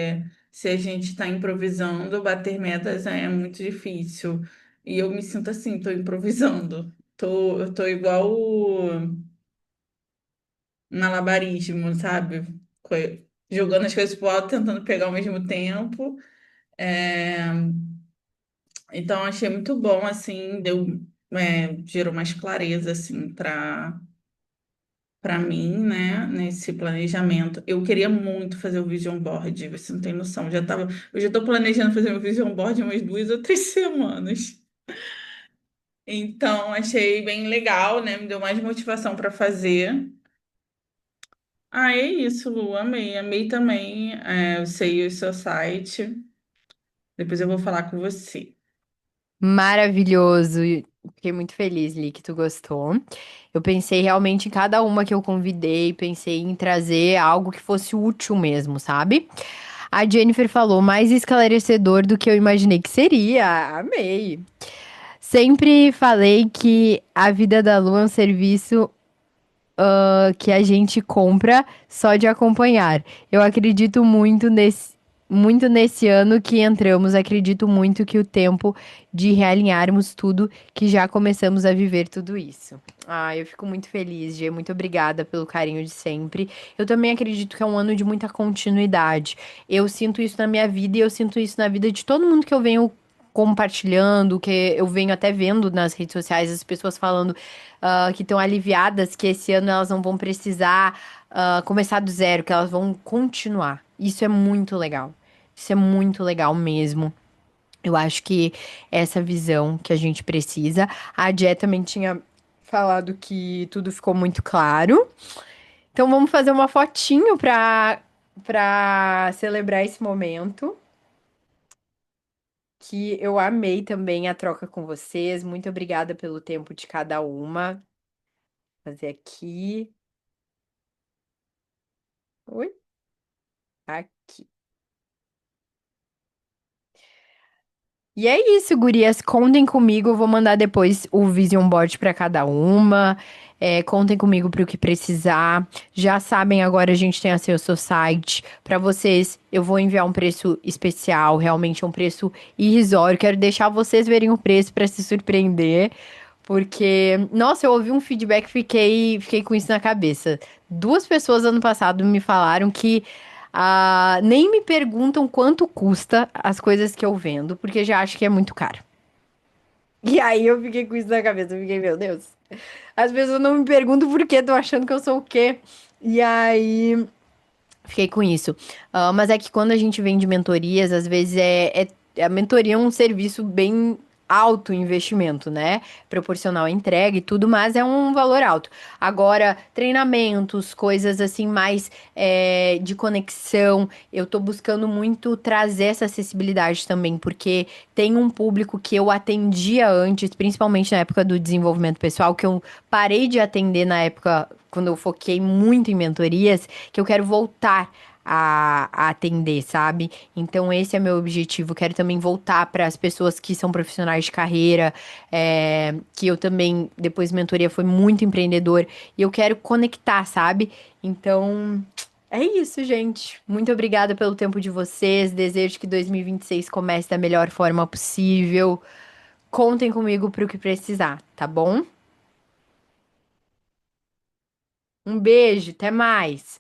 se a gente está improvisando, bater metas é muito difícil. E eu me sinto assim, estou improvisando. Eu tô igual o malabarismo, sabe? Co- Jogando as coisas pro alto, tentando pegar ao mesmo tempo. É, Então, achei muito bom, assim, gerou mais clareza, assim, para mim, né, nesse planejamento. Eu queria muito fazer o vision board, você não tem noção. Eu já estou planejando fazer o vision board há umas 2 ou 3 semanas. Então, achei bem legal, né? Me deu mais motivação para fazer. Ah, é isso, Lu. Amei. Amei também. Eu sei o seu site. Depois eu vou falar com você. Maravilhoso. Fiquei muito feliz, Li, que tu gostou. Eu pensei realmente em cada uma que eu convidei, pensei em trazer algo que fosse útil mesmo, sabe? A Jennifer falou mais esclarecedor do que eu imaginei que seria. Amei. Sempre falei que a vida da Lu é um serviço que a gente compra só de acompanhar. Eu acredito muito nesse ano que entramos, acredito muito que o tempo de realinharmos tudo, que já começamos a viver tudo isso. Ah, eu fico muito feliz, Gê. Muito obrigada pelo carinho de sempre. Eu também acredito que é um ano de muita continuidade. Eu sinto isso na minha vida e eu sinto isso na vida de todo mundo que eu venho compartilhando, que eu venho até vendo nas redes sociais as pessoas falando que estão aliviadas, que esse ano elas não vão precisar começar do zero, que elas vão continuar. Isso é muito legal. Isso é muito legal mesmo. Eu acho que essa visão que a gente precisa. A Jé também tinha falado que tudo ficou muito claro. Então vamos fazer uma fotinho para celebrar esse momento, que eu amei também a troca com vocês. Muito obrigada pelo tempo de cada uma. Fazer aqui. Oi? Aqui. E é isso, gurias. Contem comigo. Eu vou mandar depois o Vision Board para cada uma. Contem comigo para o que precisar. Já sabem, agora a gente tem acesso ao site. Para vocês, eu vou enviar um preço especial. Realmente é um preço irrisório. Quero deixar vocês verem o preço para se surpreender. Porque, nossa, eu ouvi um feedback e fiquei com isso na cabeça. Duas pessoas ano passado me falaram que nem me perguntam quanto custa as coisas que eu vendo, porque já acho que é muito caro. E aí eu fiquei com isso na cabeça, eu fiquei, meu Deus. As pessoas não me perguntam por quê, estão achando que eu sou o quê. E aí fiquei com isso. Mas é que quando a gente vende mentorias, às vezes a mentoria é um serviço bem alto investimento, né? Proporcional à entrega e tudo, mas é um valor alto. Agora, treinamentos, coisas assim mais de conexão, eu tô buscando muito trazer essa acessibilidade também, porque tem um público que eu atendia antes, principalmente na época do desenvolvimento pessoal, que eu parei de atender na época quando eu foquei muito em mentorias, que eu quero voltar a atender, sabe? Então, esse é meu objetivo. Quero também voltar para as pessoas que são profissionais de carreira, que eu também, depois de mentoria, foi muito empreendedor, e eu quero conectar, sabe? Então, é isso, gente. Muito obrigada pelo tempo de vocês. Desejo que 2026 comece da melhor forma possível. Contem comigo para o que precisar, tá bom? Um beijo, até mais.